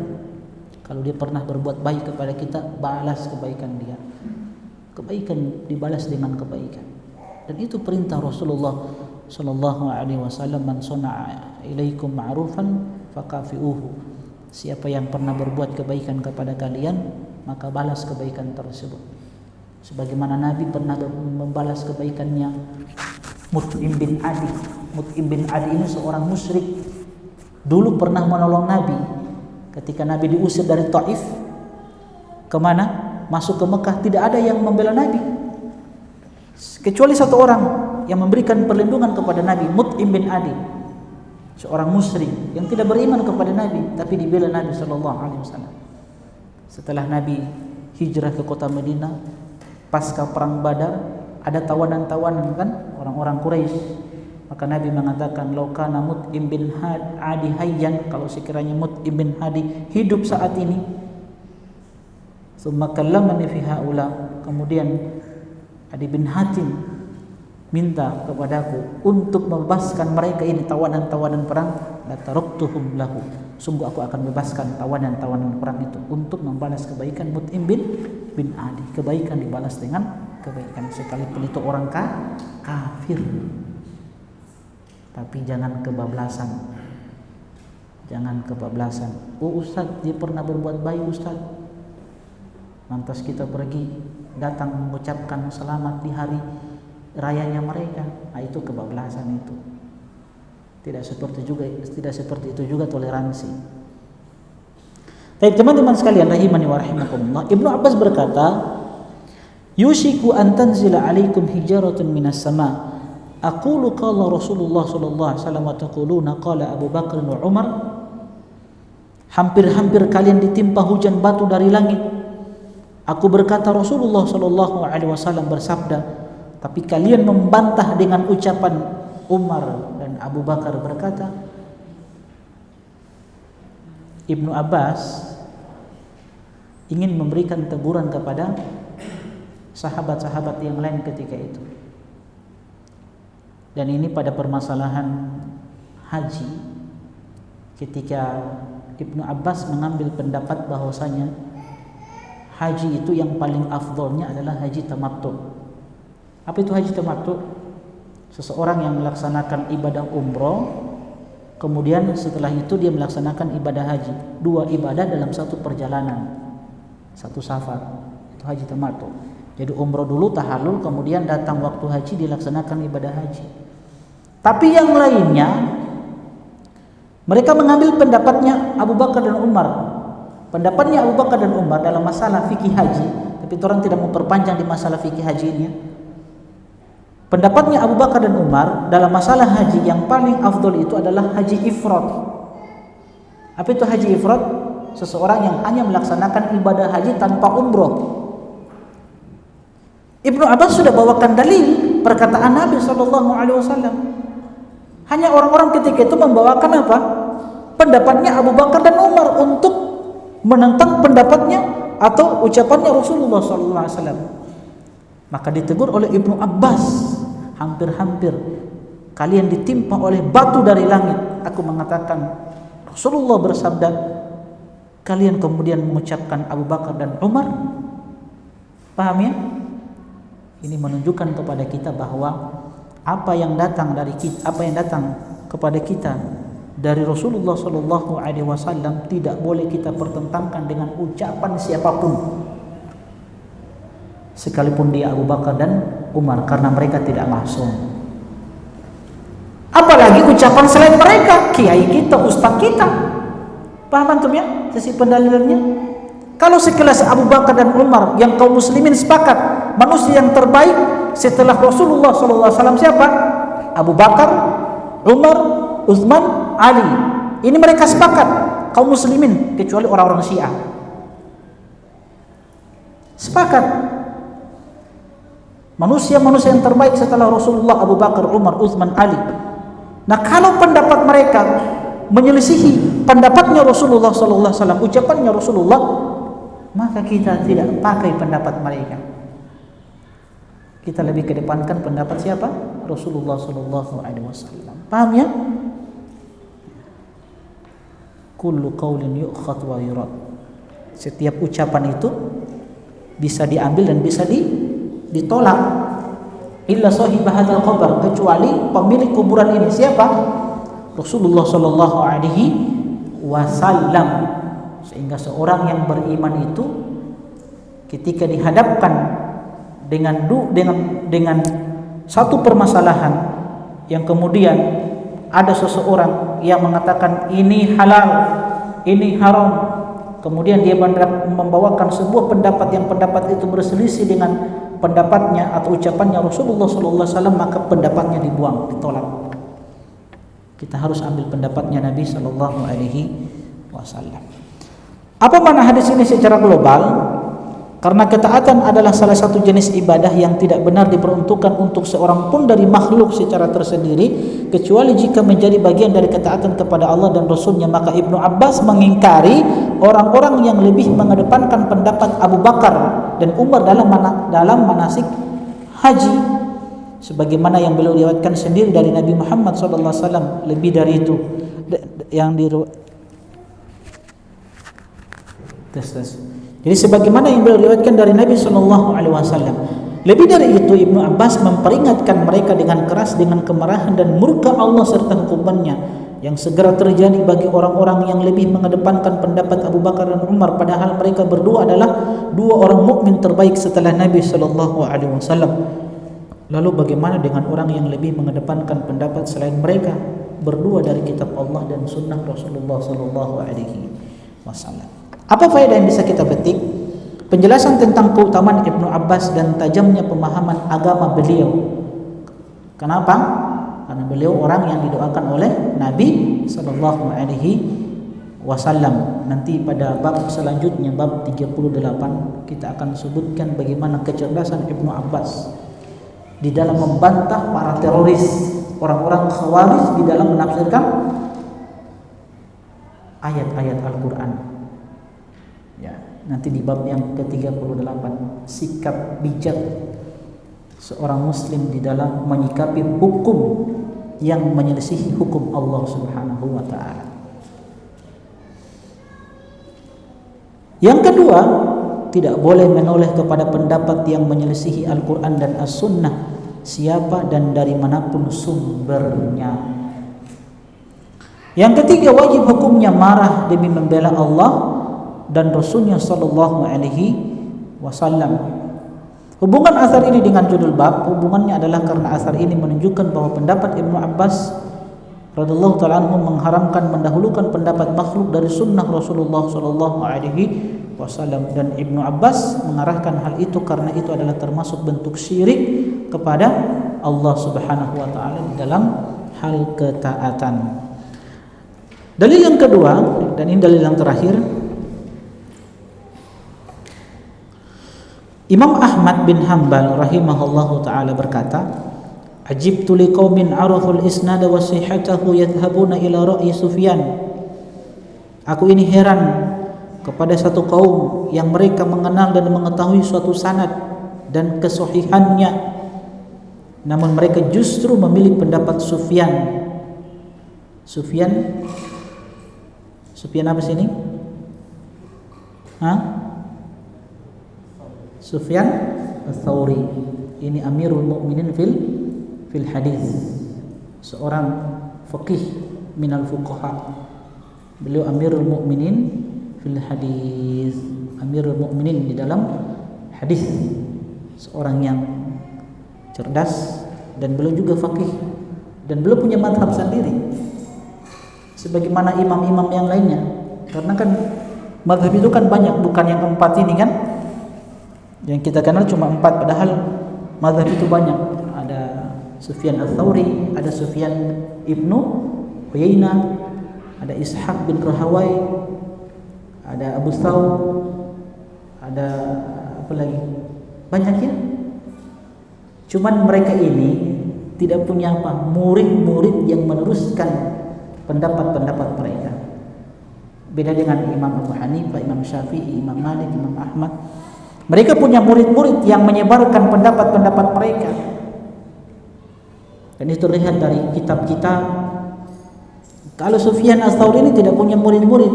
[SPEAKER 2] kalau dia pernah berbuat baik kepada kita, balas kebaikan dia. Kebaikan dibalas dengan kebaikan. Dan itu perintah Rasulullah sallallahu alaihi wasallam, man sana'a ilaikum ma'rufan fakafi'uhu. Siapa yang pernah berbuat kebaikan kepada kalian, maka balas kebaikan tersebut. Sebagaimana Nabi pernah membalas kebaikannya Mut'im bin Adi. Mut'im bin Adi ini seorang musyrik. Dulu pernah menolong Nabi ketika Nabi diusir dari Taif. Kemana? Masuk ke Mekah, tidak ada yang membela Nabi kecuali satu orang yang memberikan perlindungan kepada Nabi, Mut'im bin Adi, seorang musyrik yang tidak beriman kepada Nabi, tapi dibela Nabi sallallahu alaihi wasallam. Setelah Nabi hijrah ke kota Madinah pasca perang Badar, ada tawanan-tawanan kan orang-orang Quraisy. Maka Nabi mengatakan, "Lau kana Mut'im bin Adi hayyan," kalau sekiranya Mut'im bin Adi hidup saat ini. Tsumma kallamani fi haula, kemudian Adi bin Hatim minta kepadaku untuk membebaskan mereka ini, tawanan-tawanan perang, la taraktuhum lahu, sungguh aku akan bebaskan tawanan-tawanan perang itu untuk membalas kebaikan Mut'im bin Adi. Kebaikan dibalas dengan kebaikan sekalipun itu orang kafir. Tapi jangan kebablasan. Jangan kebablasan. Oh Ustaz, dia pernah berbuat baik Ustaz, lantas kita pergi datang mengucapkan selamat di hari rayanya mereka. Nah, itu kebablasan itu. Tidak seperti itu juga toleransi. Baik teman-teman sekalian rahimani wa rahimakumullah, Ibnu Abbas berkata, "Yushiku an tanzila 'alaikum hijaratun minas sama'. Aqulu qala Rasulullah sallallahu alaihi wasallam wa taquluna qala Abu Bakar wa Umar." Hampir-hampir kalian ditimpa hujan batu dari langit. Aku berkata Rasulullah sallallahu alaihi wasallam bersabda, tapi kalian membantah dengan ucapan Umar dan Abu Bakar berkata. Ibnu Abbas ingin memberikan teguran kepada sahabat-sahabat yang lain ketika itu. Dan ini pada permasalahan haji, ketika Ibnu Abbas mengambil pendapat bahwasanya haji itu yang paling afdolnya adalah haji tamattu. Apa itu haji tamattu? Seseorang yang melaksanakan ibadah umroh, kemudian setelah itu dia melaksanakan ibadah haji. Dua ibadah dalam satu perjalanan, satu safar. Itu haji tamattu. Jadi umroh dulu tahallul, kemudian datang waktu haji dilaksanakan ibadah haji. Tapi yang lainnya, mereka mengambil pendapatnya Abu Bakar dan Umar. Pendapatnya Abu Bakar dan Umar dalam masalah fikih haji, tapi orang tidak mau perpanjang di masalah fikih haji ini. Pendapatnya Abu Bakar dan Umar dalam masalah haji yang paling afdol itu adalah haji ifrad. Apa itu haji ifrad? Seseorang yang hanya melaksanakan ibadah haji tanpa umroh. Ibnu Abbas sudah bawakan dalil perkataan Nabi SAW. Hanya orang-orang ketika itu membawakan apa? Pendapatnya Abu Bakar dan Umar untuk menentang pendapatnya atau ucapannya Rasulullah SAW. Maka ditegur oleh Ibnu Abbas, hampir-hampir kalian ditimpa oleh batu dari langit. Aku mengatakan Rasulullah bersabda, kalian kemudian mengucapkan Abu Bakar dan Umar. Paham ya? Ini menunjukkan kepada kita bahwa apa yang datang kepada kita dari Rasulullah sallallahu alaihi wasallam tidak boleh kita pertentangkan dengan ucapan siapapun, sekalipun dia Abu Bakar dan Umar, karena mereka tidak maksum. Apalagi ucapan selain mereka, kiai kita, ustaz kita. Paham antum ya sisi pendalilannya? Kalau sekelas Abu Bakar dan Umar yang kaum muslimin sepakat manusia yang terbaik setelah Rasulullah sallallahu alaihi wasallam siapa? Abu Bakar, Umar, Utsman, Ali. Ini mereka sepakat kaum muslimin, kecuali orang-orang Syiah. Sepakat manusia-manusia yang terbaik setelah Rasulullah Abu Bakar, Umar, Utsman, Ali. Nah, kalau pendapat mereka menyelisihi pendapatnya Rasulullah sallallahu alaihi wasallam, ucapannya Rasulullah, maka kita tidak pakai pendapat mereka. Kita lebih kedepankan pendapat siapa? Rasulullah sallallahu alaihi wasallam. Paham ya? kullu qaulin yu'khadh wa yurad. Setiap ucapan itu bisa diambil dan bisa ditolak. Illa sahib hadzal qabr, kecuali pemilik kuburan ini. Siapa? Rasulullah sallallahu alaihi wasallam. Sehingga seorang yang beriman itu ketika dihadapkan dengan satu permasalahan yang kemudian ada seseorang yang mengatakan ini halal, ini haram, kemudian dia membawakan sebuah pendapat yang pendapat itu berselisih dengan pendapatnya atau ucapannya Rasulullah sallallahu alaihi wasallam, maka pendapatnya dibuang, ditolak. Kita harus ambil pendapatnya Nabi sallallahu alaihi wasallam. Apa makna hadis ini secara global? Karena ketaatan adalah salah satu jenis ibadah yang tidak benar diperuntukkan untuk seorang pun dari makhluk secara tersendiri, kecuali jika menjadi bagian dari ketaatan kepada Allah dan Rasulnya. Maka Ibnu Abbas mengingkari orang-orang yang lebih mengedepankan pendapat Abu Bakar dan Umar dalam manasik haji, sebagaimana yang beliau riwayatkan sendiri dari Nabi Muhammad SAW. Lebih dari itu yang Jadi sebagaimana yang beliau riwayatkan dari Nabi sallallahu alaihi wasallam. Lebih dari itu, Ibnu Abbas memperingatkan mereka dengan keras dengan kemarahan dan murka Allah serta hukumannya yang segera terjadi bagi orang-orang yang lebih mengedepankan pendapat Abu Bakar dan Umar, padahal mereka berdua adalah dua orang mukmin terbaik setelah Nabi sallallahu alaihi wasallam. Lalu bagaimana dengan orang yang lebih mengedepankan pendapat selain mereka berdua dari kitab Allah dan sunnah Rasulullah sallallahu alaihi wasallam? Apa faedah yang bisa kita petik? Penjelasan tentang keutamaan Ibnu Abbas dan tajamnya pemahaman agama beliau. Kenapa? Karena beliau orang yang didoakan oleh Nabi sallallahu alaihi wasallam. Nanti pada bab selanjutnya, bab 38, kita akan sebutkan bagaimana kecerdasan Ibnu Abbas di dalam membantah para teroris, orang-orang Khawarij, di dalam menafsirkan ayat-ayat Al-Qur'an. Ya, nanti di bab yang ke-38, sikap bijak seorang muslim di dalam menyikapi hukum yang menyelisihi hukum Allah Subhanahu wa taala. Yang kedua, tidak boleh menoleh kepada pendapat yang menyelisihi Al-Qur'an dan As-Sunnah, siapa dan dari manapun sumbernya. Yang ketiga, wajib hukumnya marah demi membela Allah dan Rasulnya sallallahu alaihi wasallam. Hubungan asar ini dengan judul bab, hubungannya adalah karena asar ini menunjukkan bahwa pendapat Ibnu Abbas radhiyallahu ta'ala anhu mengharamkan mendahulukan pendapat makhluk dari sunnah Rasulullah sallallahu alaihi wasallam, dan Ibnu Abbas mengarahkan hal itu karena itu adalah termasuk bentuk syirik kepada Allah Subhanahu wa taala dalam hal ketaatan. Dalil yang kedua, dan ini dalil yang terakhir, Imam Ahmad bin Hanbal rahimahullahu ta'ala berkata, Ajibtu liqaumin araful isnada wa sihhatahu yadhhabuna ila ra'yi Sufyan. Aku ini heran kepada satu kaum yang mereka mengenal dan mengetahui suatu sanad dan kesahihannya, namun mereka justru memilih pendapat Sufyan. Sufyan apa sini? Sufyan Ats-Tsauri. Ini Amirul Mukminin fil hadis, seorang faqih minal fuqaha. Beliau Amirul Mukminin fil hadis, Amirul Mukminin di dalam hadis, seorang yang cerdas, dan beliau juga faqih, dan beliau punya mazhab sendiri sebagaimana imam-imam yang lainnya. Karena kan mazhab itu kan banyak, bukan yang 4 ini kan. Yang kita kenal cuma 4, padahal mazhab itu banyak. Ada Sufyan Ats-Tsauri, ada Sufyan Ibnu Uyainah, ada Ishaq bin Rahawai, ada Abu Thawr, ada apa lagi? Banyak ya. Cuman mereka ini tidak punya murid-murid yang meneruskan pendapat-pendapat mereka. Beda dengan Imam Abu Hanifah, Imam Syafi'i, Imam Malik, Imam Ahmad. Mereka punya murid-murid yang menyebarkan pendapat-pendapat mereka. Dan itu terlihat dari kitab-kitab Kalau Sufyan Ats-Tsauri ini tidak punya murid-murid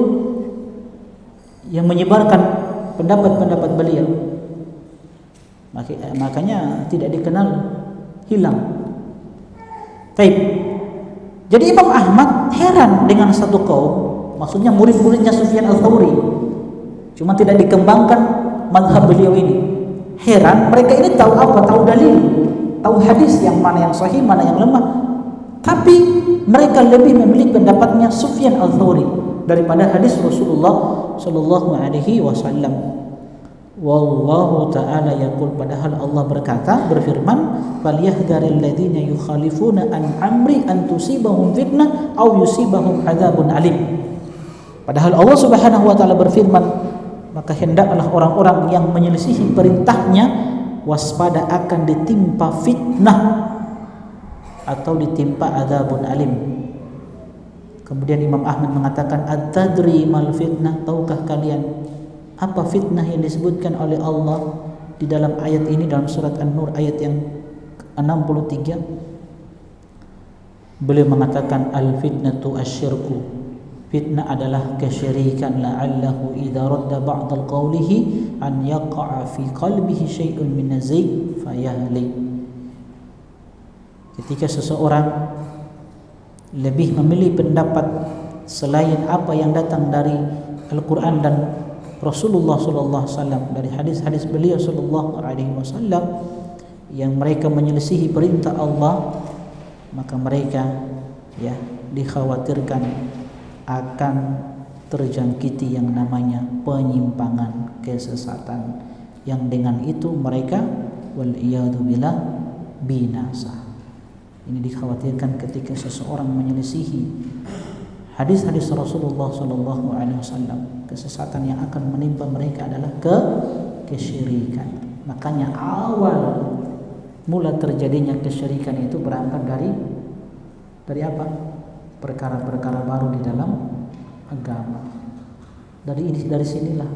[SPEAKER 2] yang menyebarkan pendapat-pendapat beliau, makanya tidak dikenal, hilang. Baik. Jadi Imam Ahmad heran dengan satu kaum, maksudnya murid-muridnya Sufyan Ats-Tsauri, cuma tidak dikembangkan mazhab beliau ini. Heran, mereka ini tahu apa? Tahu dalil, tahu hadis yang mana yang sahih, mana yang lemah. Tapi mereka lebih memilih pendapatnya Sufyan Ats-Tsauri daripada hadis Rasulullah sallallahu alaihi wasallam. Wallahu ta'ala yaqul, padahal Allah berfirman, falyahdharil ladzina yukhalifuna an amri an tusibahum fitnah aw yusibahum adzabun alim. Padahal Allah Subhanahu wa taala berfirman, maka hendaklah orang-orang yang menyelisihi perintahnya waspada akan ditimpa fitnah atau ditimpa adzabun alim. Kemudian Imam Ahmad mengatakan, at-tadri mal fitnah, tahukah kalian apa fitnah yang disebutkan oleh Allah di dalam ayat ini, dalam surat An-Nur ayat yang 63? Beliau mengatakan, al-fitnatu asyirku, fitnah adalah kesyirikan, la'allahu idza radda ba'd qawlihi an yaqa'a fi qalbihi syai'un min nazig fayahlik. Ketika seseorang lebih memilih pendapat selain apa yang datang dari Al-Quran dan Rasulullah sallallahu alaihi wasallam, dari hadis-hadis beliau sallallahu alaihi wasallam, yang mereka menyelisihi perintah Allah, maka mereka dikhawatirkan akan terjangkiti yang namanya penyimpangan, kesesatan, yang dengan itu mereka wal iyadu billah binasa. Ini dikhawatirkan ketika seseorang menyelisihi hadis-hadis Rasulullah sallallahu alaihi wasallam, kesesatan yang akan menimpa mereka adalah kesyirikan. Makanya awal mula terjadinya kesyirikan itu berangkat dari apa? Perkara-perkara baru di dalam agama. Dari sinilah,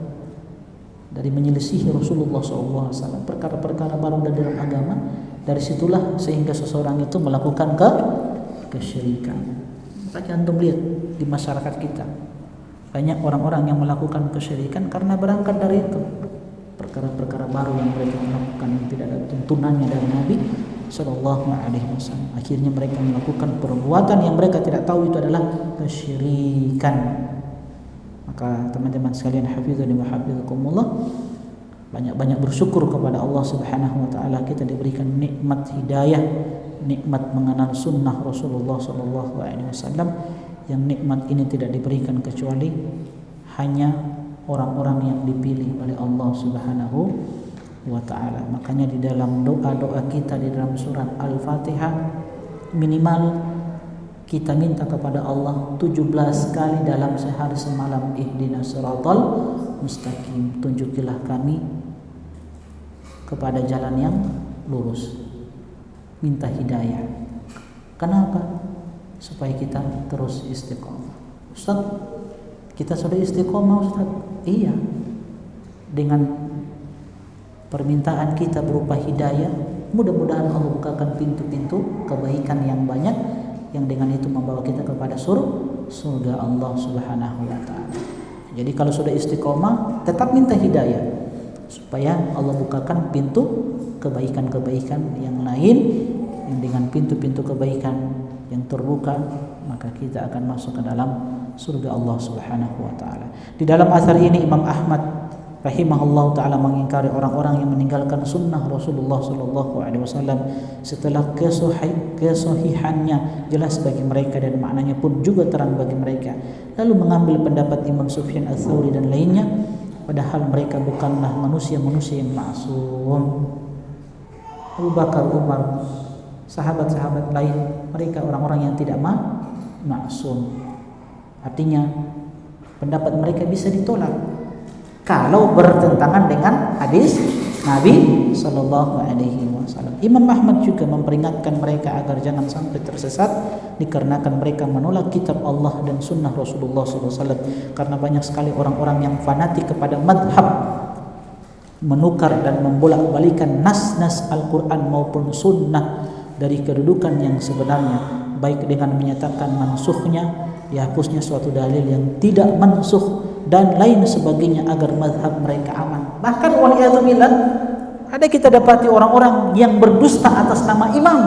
[SPEAKER 2] dari menyelisihi Rasulullah SAW, perkara-perkara baru di dalam agama, dari situlah sehingga seseorang itu melakukan kesyirikan. Makanya antum lihat di masyarakat kita banyak orang-orang yang melakukan kesyirikan karena berangkat dari itu, perkara-perkara baru yang mereka melakukan yang tidak ada tuntunannya dari Nabi sallallahu alaihi wasallam. Akhirnya mereka melakukan perbuatan yang mereka tidak tahu itu adalah kesyirikan. Maka teman-teman sekalian, hafizani wa hafizakumullah, banyak-banyak bersyukur kepada Allah Subhanahu wa taala, kita diberikan nikmat hidayah, nikmat mengenal sunnah Rasulullah sallallahu alaihi wasallam, yang nikmat ini tidak diberikan kecuali hanya orang-orang yang dipilih oleh Allah Subhanahu wa ta'ala. Makanya di dalam doa-doa kita di dalam surat Al-Fatihah, minimal kita minta kepada Allah 17 kali dalam sehari semalam, ihdinas siratal mustaqim, tunjukilah kami kepada jalan yang lurus. Minta hidayah. Kenapa? Supaya kita terus istiqomah. Ustaz, kita sudah istiqomah Ustaz. Iya, dengan permintaan kita berupa hidayah, mudah-mudahan Allah bukakan pintu-pintu kebaikan yang banyak, yang dengan itu membawa kita kepada surga Allah Subhanahu wa ta'ala. Jadi kalau sudah istiqomah, tetap minta hidayah supaya Allah bukakan pintu kebaikan-kebaikan yang lain, yang dengan pintu-pintu kebaikan yang terbuka, maka kita akan masuk ke dalam surga Allah Subhanahu wa ta'ala. Di dalam asar ini Imam Ahmad rahimahullah ta'ala mengingkari orang-orang yang meninggalkan sunnah Rasulullah sallallahu alaihi wasallam setelah kesahihannya jelas bagi mereka dan maknanya pun juga terang bagi mereka, lalu mengambil pendapat Imam Sufyan Ats-Tsauri dan lainnya, padahal mereka bukanlah manusia-manusia yang maksum. Abu Bakar, Umar, sahabat-sahabat lain, mereka orang-orang yang tidak maksum. Artinya pendapat mereka bisa ditolak kalau bertentangan dengan hadis Nabi sallallahu alaihi wasallam. Imam Ahmad juga memperingatkan mereka agar jangan sampai tersesat dikarenakan mereka menolak kitab Allah dan sunnah Rasulullah sallallahu alaihi wasallam. Karena banyak sekali orang-orang yang fanatik kepada madhab, menukar dan membolak-balikan nas-nas Al-Quran maupun sunnah dari kedudukan yang sebenarnya, baik dengan menyatakan mansukhnya, dihapusnya suatu dalil yang tidak mansukh dan lain sebagainya agar mazhab mereka aman. Bahkan waliyadzubillah, ada kita dapati orang-orang yang berdusta atas nama imam.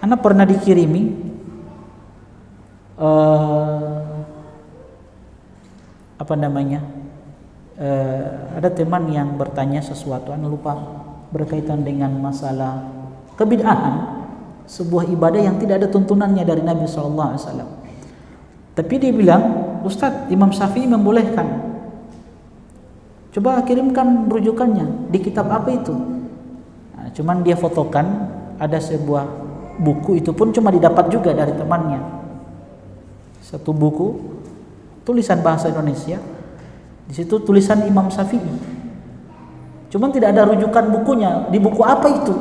[SPEAKER 2] Ana pernah dikirimi ada teman yang bertanya sesuatu, ana lupa, berkaitan dengan masalah kebid'ahan, sebuah ibadah yang tidak ada tuntunannya dari Nabi SAW. Tapi dia bilang, Ustadz, Imam Syafi'i membolehkan. Coba kirimkan rujukannya, di kitab apa itu? Nah, cuman dia fotokan, ada sebuah buku, itu pun cuma didapat juga dari temannya. Satu buku, tulisan bahasa Indonesia, di situ tulisan Imam Syafi'i. Cuman tidak ada rujukan bukunya, di buku apa itu?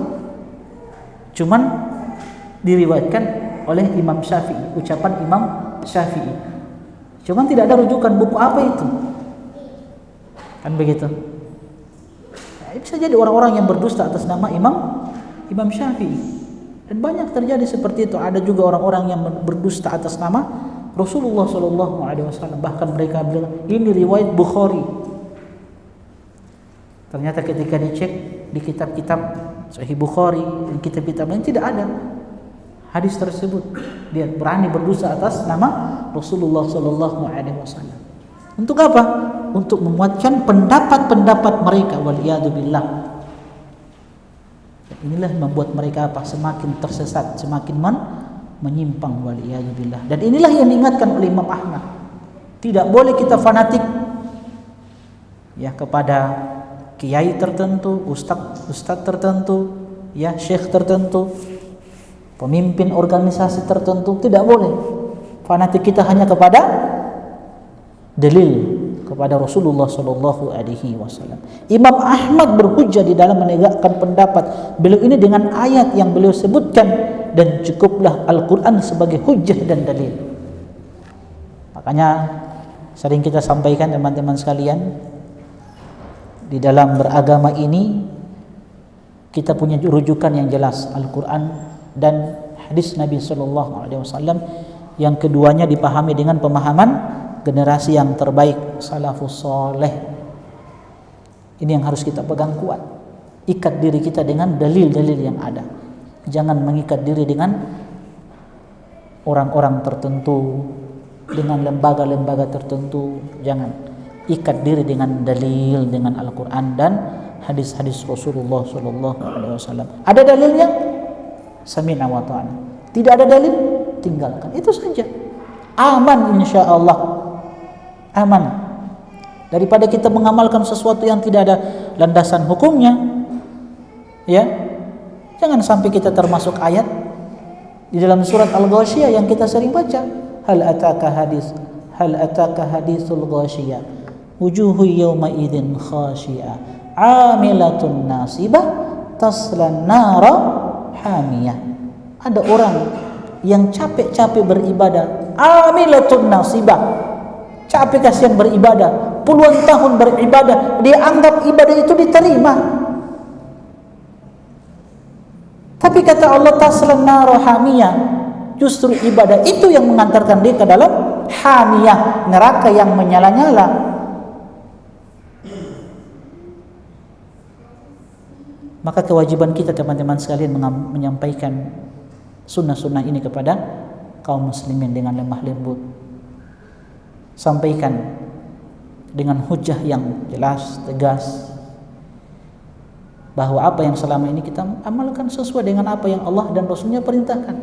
[SPEAKER 2] Cuman diriwayatkan oleh Imam Syafi'i, ucapan Imam Syafi'i. Cuman tidak ada rujukan buku apa itu. Kan begitu. Nah, bisa jadi orang-orang yang berdusta atas nama Imam Syafi'i. Dan banyak terjadi seperti itu. Ada juga orang-orang yang berdusta atas nama Rasulullah SAW. Bahkan mereka bilang ini riwayat Bukhari. Ternyata ketika dicek di kitab-kitab Sahih Bukhari, di kitab-kitab lain tidak ada hadis tersebut. Dia berani berdusta atas nama Rasulullah SAW. Untuk apa? Untuk memuatkan pendapat-pendapat mereka, waliyadzubillah. Inilah membuat mereka apa? Semakin tersesat, semakin menyimpang, waliyadzubillah. Dan inilah yang diingatkan oleh Imam Ahmad. Tidak boleh kita fanatik ya kepada kiai tertentu, ustaz tertentu, ya syekh tertentu, pemimpin organisasi tertentu. Tidak boleh fanatik kita hanya kepada dalil, kepada Rasulullah SAW. Imam Ahmad berhujjah di dalam menegakkan pendapat beliau ini dengan ayat yang beliau sebutkan, dan cukuplah Al-Quran sebagai hujjah dan dalil. Makanya sering kita sampaikan teman-teman sekalian, di dalam beragama ini kita punya rujukan yang jelas, Al-Quran dan hadis Nabi SAW. Yang keduanya dipahami dengan pemahaman generasi yang terbaik, salafus soleh. Ini yang harus kita pegang kuat. Ikat diri kita dengan dalil-dalil yang ada. Jangan mengikat diri dengan orang-orang tertentu, dengan lembaga-lembaga tertentu. Jangan. Ikat diri dengan dalil, dengan Al-Quran dan hadis-hadis Rasulullah SAW. Ada dalilnya, sami'na wa ta'ana. Tidak ada dalil, tinggalkan. Itu saja. Aman insya Allah. Aman. Daripada kita mengamalkan sesuatu yang tidak ada landasan hukumnya, ya, jangan sampai kita termasuk ayat di dalam surat Al-Ghasyiyah yang kita sering baca, hal ataka hadisul ghasyiyah wujuhu yawma idzin khashi'ah amilatun nasibah taslan nara hamiyah. Ada orang yang capek-capek beribadah, amilatun nasibah, capek kasihan beribadah, puluhan tahun beribadah, dia anggap ibadah itu diterima. Tapi kata Allah, taslan nara hamiyah, justru ibadah itu yang mengantarkan dia ke dalam hamiyah, neraka yang menyala-nyala. Maka kewajiban kita teman-teman sekalian menyampaikan sunnah-sunnah ini kepada kaum muslimin dengan lemah lembut. Sampaikan dengan hujah yang jelas, tegas, bahwa apa yang selama ini kita amalkan sesuai dengan apa yang Allah dan Rasulnya perintahkan.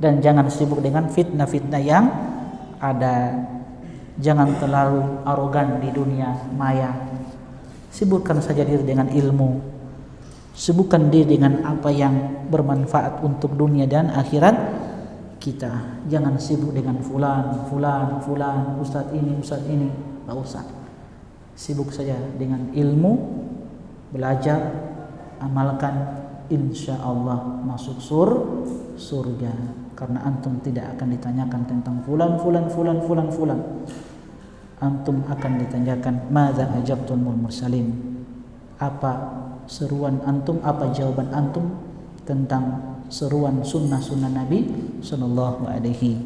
[SPEAKER 2] Dan jangan sibuk dengan fitnah-fitnah yang ada. Jangan terlalu arogan di dunia maya. Sibukkan saja diri dengan ilmu. Sibukkan diri dengan apa yang bermanfaat untuk dunia dan akhirat kita. Jangan sibuk dengan fulan, ustaz ini, enggak usah. Sibuk saja dengan ilmu, belajar, amalkan, insya Allah masuk surga. Karena antum tidak akan ditanyakan tentang fulan. Antum akan ditanyakan madza ajabtumul mursalin. Apa seruan antum, apa jawaban antum tentang seruan sunnah-sunnah Nabi Sallallahu Alaihi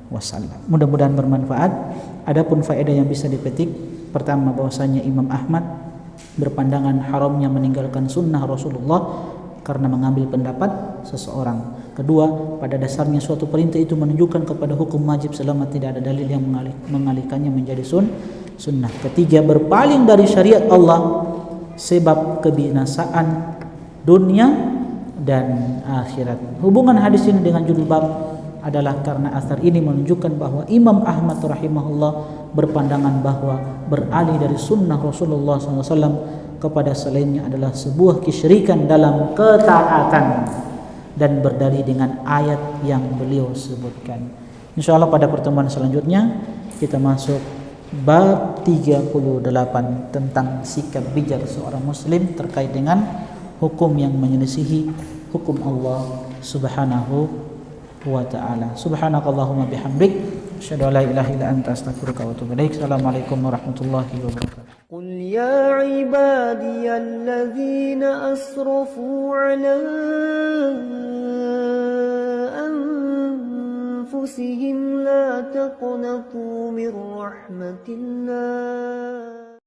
[SPEAKER 2] Wasallam. Mudah-mudahan bermanfaat. Adapun faedah yang bisa dipetik, pertama bahwasanya Imam Ahmad berpandangan haramnya meninggalkan sunnah Rasulullah karena mengambil pendapat seseorang. Kedua, pada dasarnya suatu perintah itu menunjukkan kepada hukum wajib selama tidak ada dalil yang mengalihkannya menjadi sunnah. Ketiga, berpaling dari syariat Allah sebab kebinasaan dunia dan akhirat. Hubungan hadis ini dengan judul bab adalah karena asar ini menunjukkan bahwa Imam Ahmad rahimahullah berpandangan bahwa beralih dari sunnah Rasulullah SAW kepada selainnya adalah sebuah kesyirikan dalam ketaatan dan berdalil dengan ayat yang beliau sebutkan. Insyaallah pada pertemuan selanjutnya kita masuk bab 38 tentang sikap bijak seorang muslim terkait dengan hukum yang menyelisihi hukum Allah Subhanahu wa ta'ala. Subhanakallahumma bihamdik asyhadu an la ilaha illa anta astaghfiruka wa atubu ilaik. Assalamualaikum warahmatullahi wabarakatuh.
[SPEAKER 1] قل يا عبادي الذين أسرفوا على أنفسهم لا تقنطوا من رحمة الله